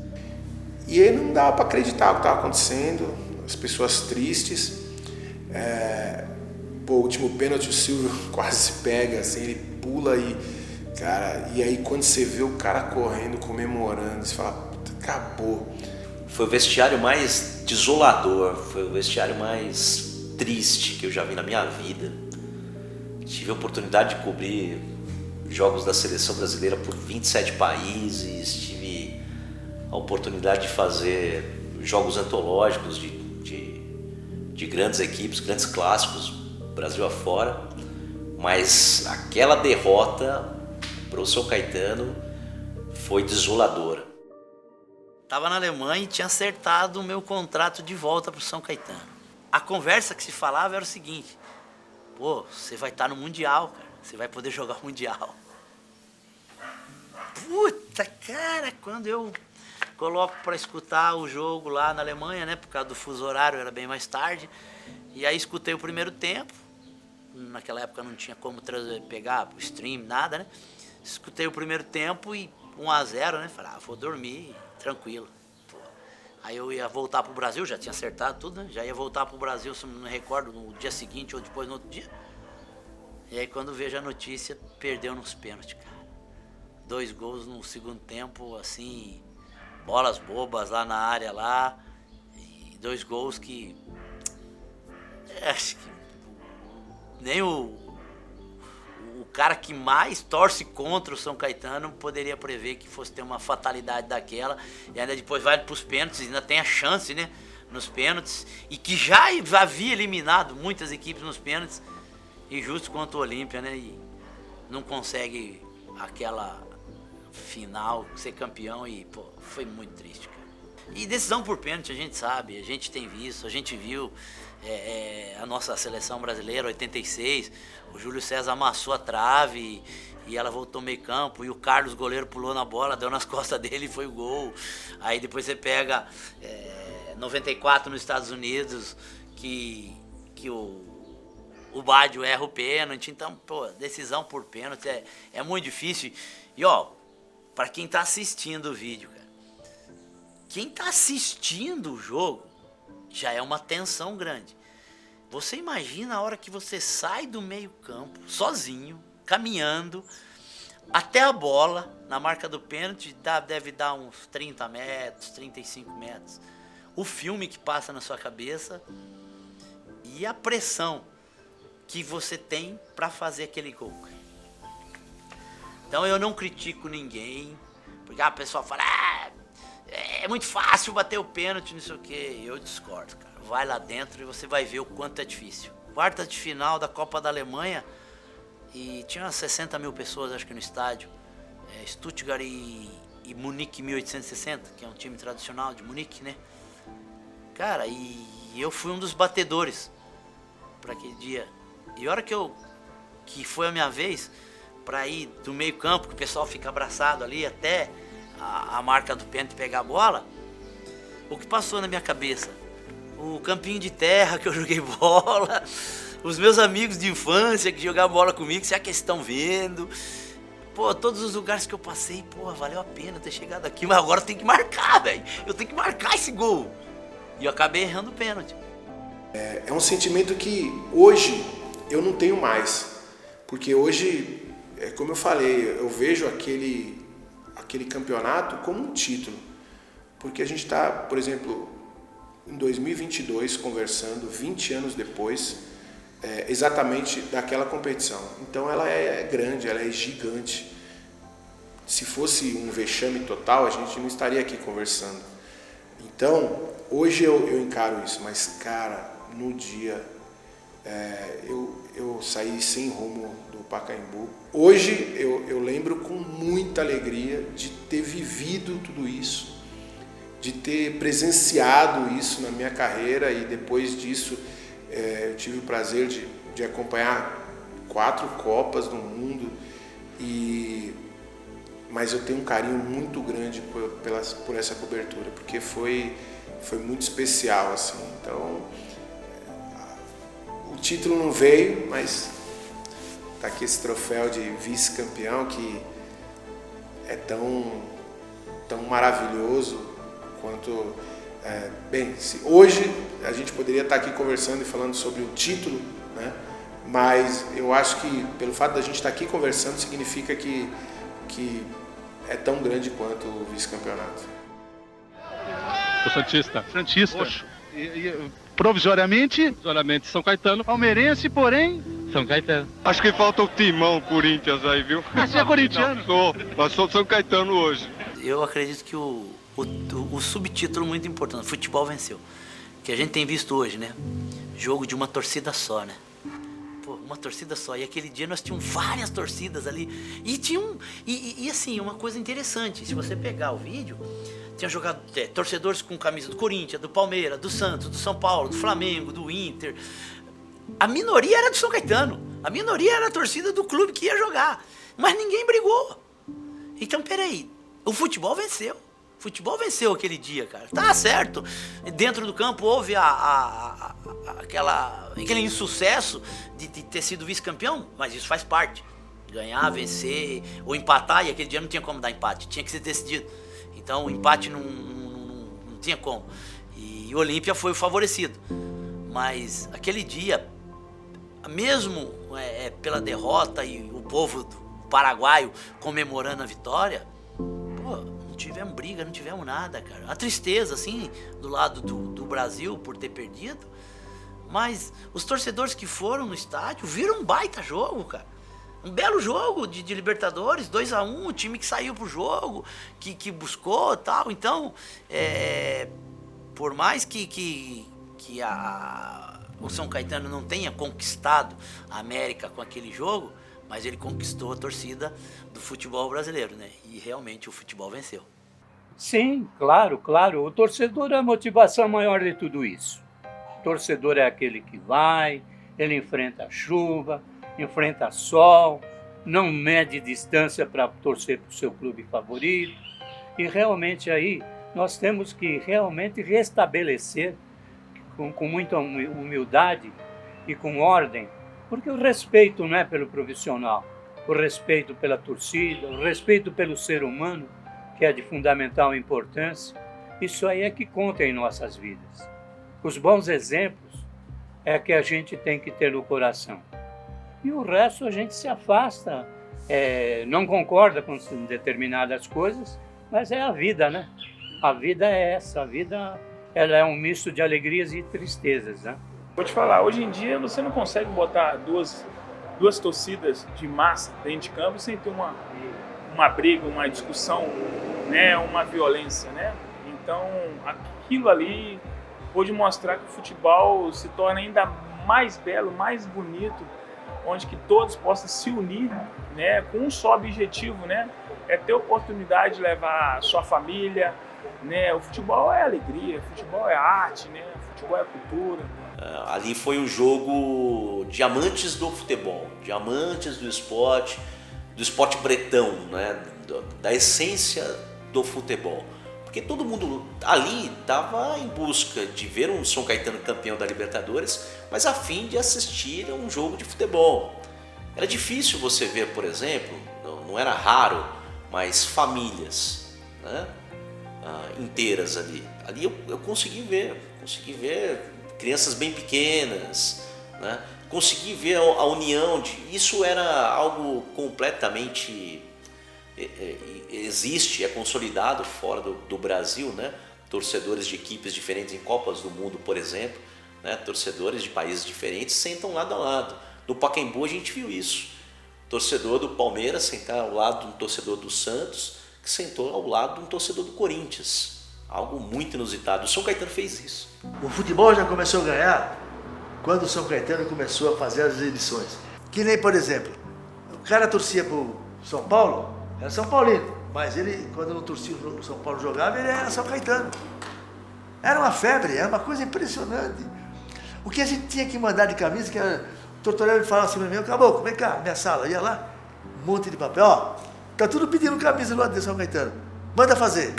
E aí não dava para acreditar o que estava acontecendo, as pessoas tristes. O último pênalti o Silvio quase pega, assim, ele pula e Cara, e aí quando você vê o cara correndo, comemorando, você fala, puta, acabou. Foi o vestiário mais desolador, foi o vestiário mais triste que eu já vi na minha vida. Tive a oportunidade de cobrir jogos da seleção brasileira por 27 países, tive a oportunidade de fazer jogos antológicos de grandes equipes, grandes clássicos, Brasil afora, mas aquela derrota para o São Caetano foi desoladora. Estava na Alemanha e tinha acertado o meu contrato de volta para o São Caetano. A conversa que se falava era o seguinte: pô, você vai estar no Mundial, cara. Você vai poder jogar o Mundial. Puta, cara, quando eu coloco para escutar o jogo lá na Alemanha, né? Por causa do fuso horário, era bem mais tarde. E aí escutei o primeiro tempo. Naquela época não tinha como pegar o stream, nada, né? Escutei o primeiro tempo e 1-0, né? Falei, vou dormir, tranquilo. Pô. Aí eu ia voltar pro Brasil, já tinha acertado tudo, né? Já ia voltar pro Brasil, se não me recordo, no dia seguinte ou depois no outro dia. E aí quando vejo a notícia, perdeu nos pênaltis, cara. 2 gols no segundo tempo, assim, bolas bobas lá na área lá. E 2 gols que... acho que nem o cara que mais torce contra o São Caetano poderia prever que fosse ter uma fatalidade daquela. E ainda depois vai para os pênaltis, ainda tem a chance, né, nos pênaltis. E que já havia eliminado muitas equipes nos pênaltis. E justo contra o Olímpia, né, e não consegue aquela final, ser campeão. E, pô, foi muito triste, cara. E decisão por pênalti, a gente sabe, a gente tem visto, a gente viu a nossa seleção brasileira, 86, o Júlio César amassou a trave e ela voltou meio campo, e o Carlos, goleiro, pulou na bola, deu nas costas dele e foi o gol. Aí depois você pega 94 nos Estados Unidos, que o Bádio erra o pênalti. Então, pô, decisão por pênalti é muito difícil. E ó, para quem tá assistindo o vídeo, cara, quem tá assistindo o jogo já é uma tensão grande. Você imagina a hora que você sai do meio campo, sozinho, caminhando, até a bola, na marca do pênalti, deve dar uns 30 metros, 35 metros. O filme que passa na sua cabeça e a pressão que você tem para fazer aquele gol. Então eu não critico ninguém, porque a pessoa fala, é muito fácil bater o pênalti, não sei o quê. Eu discordo, cara. Vai lá dentro e você vai ver o quanto é difícil. Quarta de final da Copa da Alemanha, e tinha umas 60 mil pessoas, acho que no estádio. Stuttgart e Munique 1860, que é um time tradicional de Munique, né? Cara, e eu fui um dos batedores para aquele dia. E a hora que foi a minha vez para ir do meio campo, que o pessoal fica abraçado ali até a marca do pênalti pegar a bola, o que passou na minha cabeça? O campinho de terra que eu joguei bola, os meus amigos de infância que jogavam bola comigo, será que eles estão vendo? Pô, todos os lugares que eu passei, pô, valeu a pena ter chegado aqui, mas agora eu tenho que marcar, velho. Eu tenho que marcar esse gol. E eu acabei errando o pênalti. É um sentimento que hoje eu não tenho mais. Porque hoje, como eu falei, eu vejo aquele campeonato como um título. Porque a gente está, por exemplo, em 2022 conversando, 20 anos depois, exatamente daquela competição. Então ela é grande, ela é gigante. Se fosse um vexame total, a gente não estaria aqui conversando. Então, hoje eu encaro isso, mas, cara, no dia eu saí sem rumo do Pacaembu. Hoje eu lembro com muita alegria de ter vivido tudo isso, de ter presenciado isso na minha carreira, e depois disso eu tive o prazer de acompanhar 4 Copas do Mundo, mas eu tenho um carinho muito grande por essa cobertura, porque foi muito especial, assim. Então, o título não veio, mas tá aqui esse troféu de vice-campeão que é tão maravilhoso quanto... hoje a gente poderia estar aqui conversando e falando sobre o título, né? mas eu acho que pelo fato da gente estar aqui conversando significa que é tão grande quanto o vice-campeonato. O Santista. Santista. Provisoriamente São Caetano. Palmeirense, porém São Caetano. Acho que falta o timão Corinthians aí, viu? Você é corintiano? Mas sou São Caetano hoje. Eu acredito que o subtítulo muito importante, futebol venceu. Que a gente tem visto hoje, né? Jogo de uma torcida só, né? Pô, uma torcida só. E aquele dia nós tínhamos várias torcidas ali. E assim, uma coisa interessante, se você pegar o vídeo, tinha jogado torcedores com camisa do Corinthians, do Palmeiras, do Santos, do São Paulo, do Flamengo, do Inter. A minoria era do São Caetano. A minoria era a torcida do clube que ia jogar. Mas ninguém brigou. Então, peraí. O futebol venceu. O futebol venceu aquele dia, cara. Tá certo. Dentro do campo houve aquele insucesso de ter sido vice-campeão, mas isso faz parte. Ganhar, vencer ou empatar, e aquele dia não tinha como dar empate. Tinha que ser decidido. Então o empate não tinha como. E o Olímpia foi o favorecido. Mas aquele dia, mesmo pela derrota e o povo paraguaio comemorando a vitória, pô, não tivemos briga, não tivemos nada, cara. A tristeza, assim, do lado do Brasil por ter perdido. Mas os torcedores que foram no estádio viram um baita jogo, cara. Um belo jogo de Libertadores, 2-1, o time que saiu pro jogo, que buscou e tal. Então, por mais que o São Caetano não tenha conquistado a América com aquele jogo, mas ele conquistou a torcida do futebol brasileiro, né? E realmente o futebol venceu. Sim, claro. O torcedor é a motivação maior de tudo isso. O torcedor é aquele que vai, ele enfrenta a chuva, enfrenta sol, não mede distância para torcer para o seu clube favorito. E realmente aí nós temos que realmente restabelecer com muita humildade e com ordem, porque o respeito não é pelo profissional, o respeito pela torcida, o respeito pelo ser humano, que é de fundamental importância, isso aí é que conta em nossas vidas. Os bons exemplos é que a gente tem que ter no coração. E o resto a gente se afasta, não concorda com determinadas coisas, mas é a vida, né? A vida é essa, a vida ela é um misto de alegrias e tristezas, né? Vou te falar, hoje em dia você não consegue botar duas torcidas de massa dentro de campo sem ter uma briga, uma discussão, né? Uma violência, né? Então aquilo ali pôde mostrar que o futebol se torna ainda mais belo, mais bonito, onde que todos possam se unir, né, com um só objetivo, né, é ter oportunidade de levar a sua família, né, o futebol é alegria, o futebol é arte, né, o futebol é cultura. Ali foi um jogo de amantes do futebol, de amantes do esporte bretão, né, da essência do futebol. Porque todo mundo ali estava em busca de ver um São Caetano campeão da Libertadores, mas a fim de assistir a um jogo de futebol. Era difícil você ver, por exemplo, não era raro, mas famílias, né, inteiras ali. Ali eu consegui ver crianças bem pequenas, né, consegui ver a união. Isso era algo completamente... existe, é consolidado fora do Brasil, né? Torcedores de equipes diferentes em Copas do Mundo, por exemplo, né? Torcedores de países diferentes sentam lado a lado. No Pacaembu a gente viu isso. Torcedor do Palmeiras sentar ao lado de um torcedor do Santos, que sentou ao lado de um torcedor do Corinthians. Algo muito inusitado. O São Caetano fez isso. O futebol já começou a ganhar quando o São Caetano começou a fazer as edições. Que nem, por exemplo, o cara torcia pro São Paulo, era São Paulino, mas ele, quando não torcia o São Paulo jogava, ele era São Caetano. Era uma febre, era uma coisa impressionante. O que a gente tinha que mandar de camisa, que era, o Tortorelli falava assim pra mim, caboclo, vem cá, minha sala, eu ia lá, um monte de papel, ó, tá tudo pedindo camisa lá de São Caetano, manda fazer.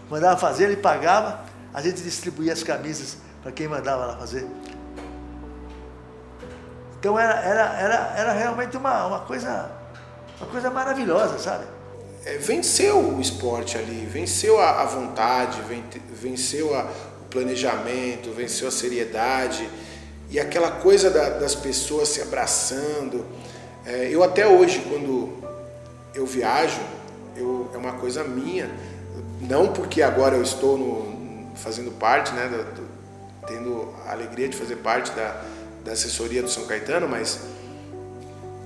Mandava fazer, ele pagava, a gente distribuía as camisas para quem mandava lá fazer. Então era realmente uma coisa maravilhosa, sabe? Venceu o esporte ali, venceu a vontade, venceu o planejamento, venceu a seriedade. e aquela coisa das pessoas se abraçando. Eu até hoje, quando eu viajo, é uma coisa minha, não porque agora eu estou fazendo parte, né, tendo a alegria de fazer parte da assessoria do São Caetano, mas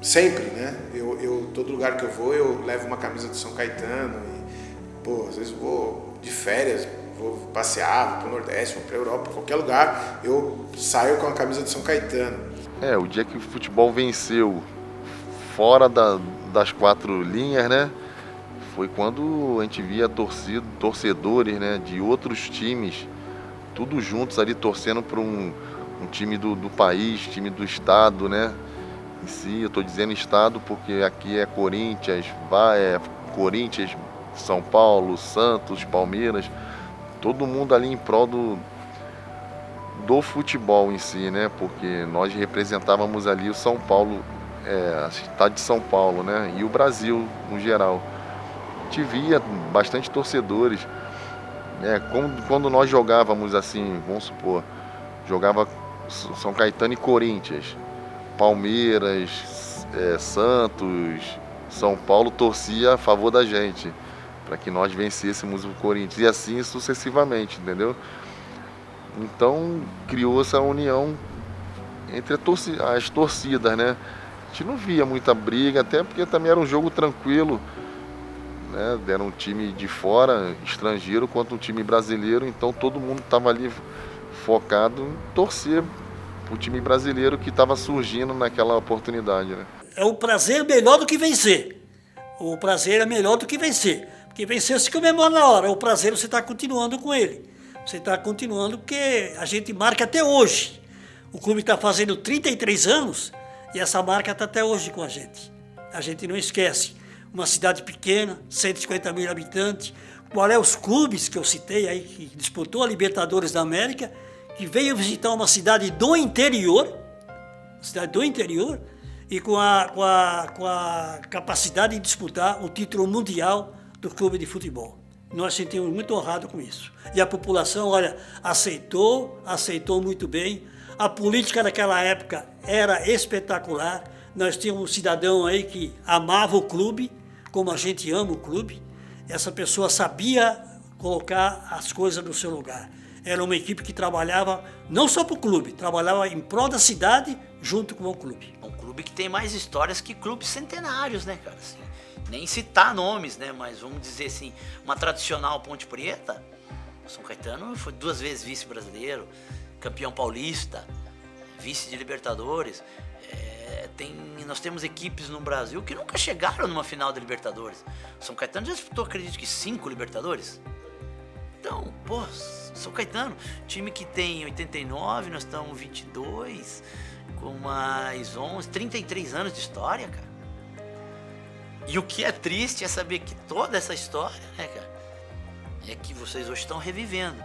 sempre, né, todo lugar que eu vou, eu levo uma camisa do São Caetano, e, pô, às vezes vou de férias, vou passear, vou para o Nordeste, vou para a Europa, qualquer lugar, eu saio com a camisa do São Caetano. O dia que o futebol venceu fora das 4 linhas, né, foi quando a gente via torcedores, né, de outros times, tudo juntos ali torcendo para um time do país, time do estado, né, em si. Eu estou dizendo estado porque aqui é Corinthians, Corinthians, São Paulo, Santos, Palmeiras, todo mundo ali em prol do futebol em si, né, porque nós representávamos ali o São Paulo, a cidade de São Paulo, né, e o Brasil no geral. A gente via bastante torcedores, né? Quando nós jogávamos assim, vamos supor, jogava São Caetano e Corinthians, Palmeiras, Santos, São Paulo torcia a favor da gente, para que nós vencêssemos o Corinthians, e assim sucessivamente, entendeu? Então criou essa união entre as torcidas, né? A gente não via muita briga, até porque também era um jogo tranquilo, né? Era um time de fora, estrangeiro, contra um time brasileiro, então todo mundo estava ali focado em torcer para o time brasileiro que estava surgindo naquela oportunidade, né? É o prazer melhor do que vencer. O prazer é melhor do que vencer. Porque vencer se comemora na hora, o prazer você está continuando com ele. Você está continuando porque a gente marca até hoje. O clube está fazendo 33 anos e essa marca está até hoje com a gente. A gente não esquece. Uma cidade pequena, 150 mil habitantes. Qual é os clubes que eu citei aí, que disputou a Libertadores da América, que veio visitar uma cidade do interior, e com a capacidade de disputar o título mundial do clube de futebol. Nós sentimos muito honrados com isso. E a população, olha, aceitou muito bem. A política naquela época era espetacular. Nós tínhamos um cidadão aí que amava o clube, como a gente ama o clube. Essa pessoa sabia colocar as coisas no seu lugar. Era uma equipe que trabalhava não só para o clube, trabalhava em prol da cidade junto com o clube. Um clube que tem mais histórias que clubes centenários, né, cara? Assim, nem citar nomes, né? Mas vamos dizer assim, uma tradicional Ponte Preta, o São Caetano foi 2 vezes vice-brasileiro, campeão paulista, vice de Libertadores. Nós temos equipes no Brasil que nunca chegaram numa final da Libertadores. O São Caetano já disputou, acredito que 5 Libertadores. Então, pô, São Caetano, time que tem 89, nós estamos 22, com mais 11, 33 anos de história, cara. E o que é triste é saber que toda essa história, né, cara, é que vocês hoje estão revivendo,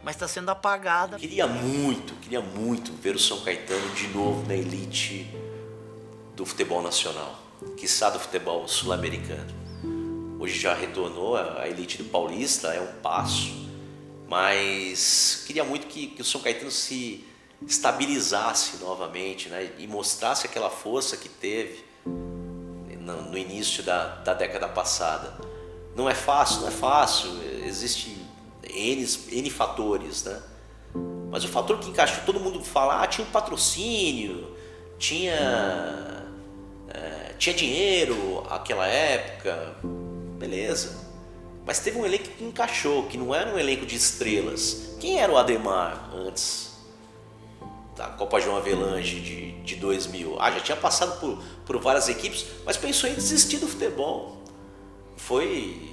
mas está sendo apagada. Queria muito ver o São Caetano de novo na elite do futebol nacional, quiçá do futebol sul-americano. Hoje já retornou a elite do Paulista, é um passo, mas queria muito que o São Caetano se estabilizasse novamente, né, e mostrasse aquela força que teve no início da década passada. Não é fácil, existem N fatores, né? Mas o fator que encaixou, todo mundo fala, tinha um patrocínio, tinha dinheiro naquela época, beleza. Mas teve um elenco que encaixou, que não era um elenco de estrelas. Quem era o Ademar antes da Copa João Avelange de 2000? Já tinha passado por várias equipes, mas pensou em desistir do futebol.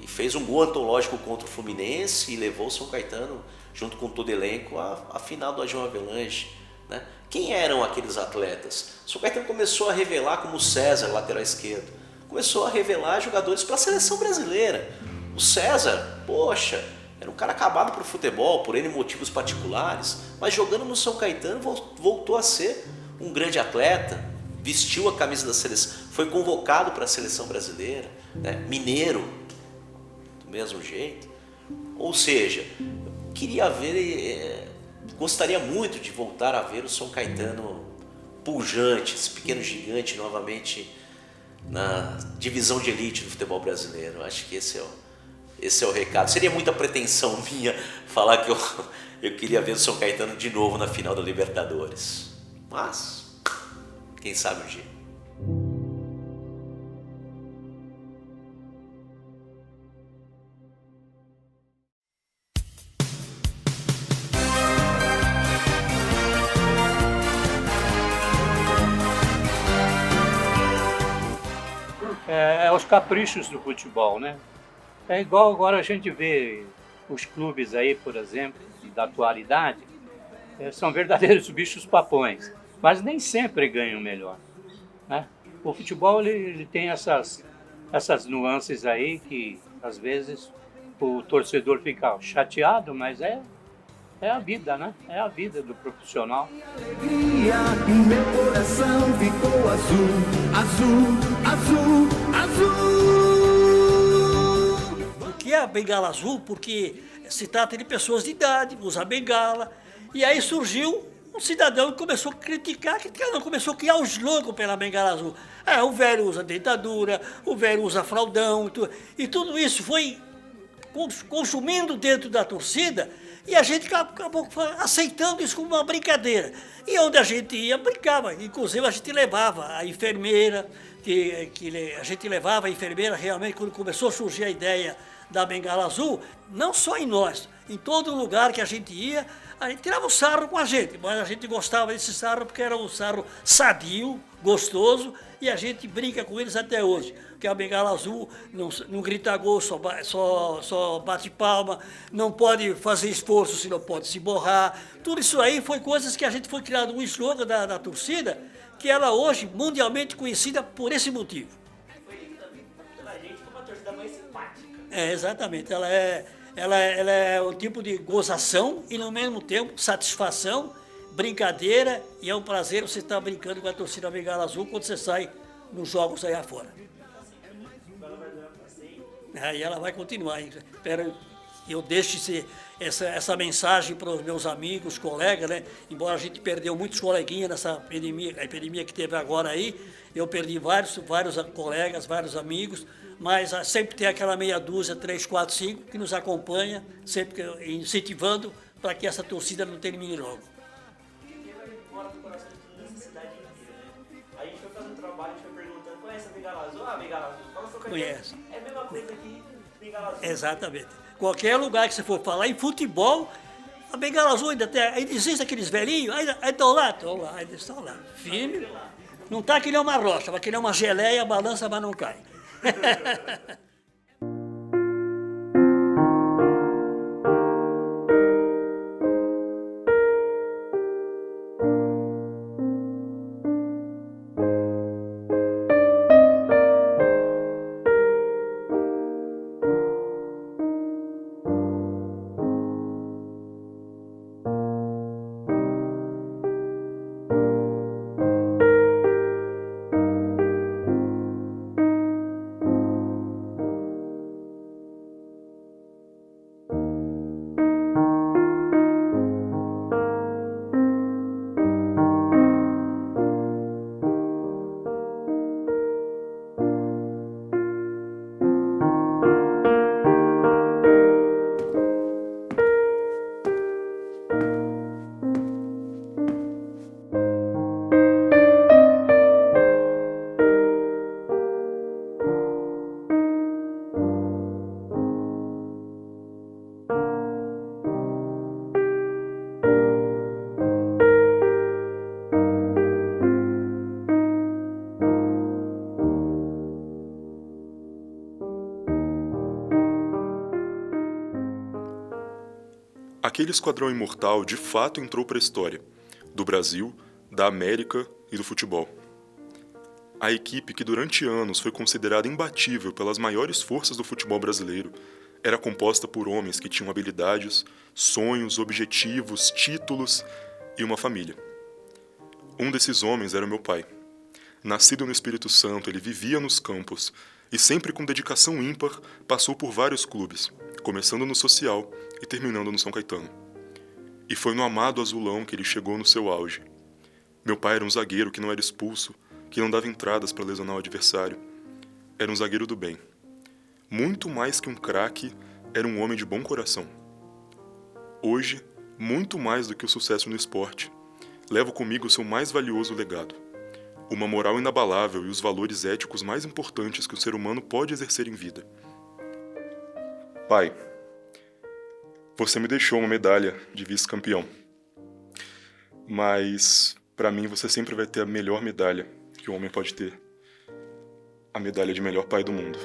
Fez um gol antológico contra o Fluminense e levou o São Caetano, junto com todo o elenco, à final do João Avelange, né? Quem eram aqueles atletas? O São Caetano começou a revelar, como o César, lateral esquerdo, começou a revelar jogadores para a seleção brasileira. O César, poxa, era um cara acabado por futebol, por N motivos particulares, mas jogando no São Caetano voltou a ser um grande atleta, vestiu a camisa da seleção, foi convocado para a seleção brasileira, né? Mineiro, do mesmo jeito. Ou seja, queria ver gostaria muito de voltar a ver o São Caetano pujante, esse pequeno gigante novamente na divisão de elite do futebol brasileiro. Acho que esse é o recado. Seria muita pretensão minha falar que eu queria ver o São Caetano de novo na final da Libertadores. Mas, quem sabe um dia. É os caprichos do futebol, né? É igual agora a gente vê os clubes aí, por exemplo, da atualidade, são verdadeiros bichos papões, mas nem sempre ganham melhor, né? O futebol ele tem essas nuances aí que às vezes o torcedor fica chateado, mas é a vida, né? É a vida do profissional. Alegria, e meu coração ficou azul, azul, azul, azul. O que é a bengala azul? Porque se trata de pessoas de idade, usar bengala. E aí surgiu um cidadão que começou a criticar, começou a criar um slogan pela bengala azul. O velho usa dentadura, o velho usa fraldão, e tudo isso foi consumindo dentro da torcida. E a gente acabou aceitando isso como uma brincadeira. E onde a gente ia, brincava. Inclusive, a gente levava a enfermeira, a gente levava a enfermeira realmente, quando começou a surgir a ideia da bengala azul, não só em nós, em todo lugar que a gente ia, a gente tirava o sarro com a gente, mas a gente gostava desse sarro porque era um sarro sadio, gostoso, e a gente brinca com eles até hoje. Porque a bengala azul não grita gol, só bate palma, não pode fazer esforço se não pode se borrar. Tudo isso aí foi coisas que a gente foi criado um slogan da torcida, que ela hoje mundialmente conhecida por esse motivo. Foi pela gente como uma torcida mais simpática. Exatamente. Ela é um tipo de gozação e, no mesmo tempo, satisfação, brincadeira, e é um prazer você estar brincando com a torcida bengala azul quando você sai nos jogos aí afora. E ela vai continuar. Espero que eu deixe essa mensagem para os meus amigos, colegas, né? Embora a gente perdeu muitos coleguinhas nessa epidemia que teve agora aí, eu perdi vários colegas, vários amigos, mas sempre tem aquela meia dúzia, 3, 4, 5, que nos acompanha, sempre incentivando para que essa torcida não termine logo. Mora no coração de toda essa cidade inteira, né? A gente foi fazendo trabalho, a gente foi perguntando, conhece a bengala azul? Ah, a bengala azul. Fala São Caetano. Conhece. É a mesma coisa que bengala azul. Exatamente. Qualquer lugar que você for falar em futebol, a bengala azul ainda existe aqueles velhinhos, ainda estão lá, ainda estão lá, firme. Não está que nem uma rocha, mas que nem uma geleia, balança, mas não cai. Aquele esquadrão imortal de fato entrou para a história, do Brasil, da América e do futebol. A equipe, que durante anos foi considerada imbatível pelas maiores forças do futebol brasileiro, era composta por homens que tinham habilidades, sonhos, objetivos, títulos e uma família. Um desses homens era meu pai. Nascido no Espírito Santo, ele vivia nos campos e sempre com dedicação ímpar passou por vários clubes, começando no Social e terminando no São Caetano. E foi no amado Azulão que ele chegou no seu auge. Meu pai era um zagueiro que não era expulso, que não dava entradas para lesionar o adversário. Era um zagueiro do bem. Muito mais que um craque, era um homem de bom coração. Hoje, muito mais do que o sucesso no esporte, levo comigo o seu mais valioso legado. Uma moral inabalável e os valores éticos mais importantes que o ser humano pode exercer em vida. Pai, você me deixou uma medalha de vice-campeão. Mas, para mim, você sempre vai ter a melhor medalha que um homem pode ter. A medalha de melhor pai do mundo.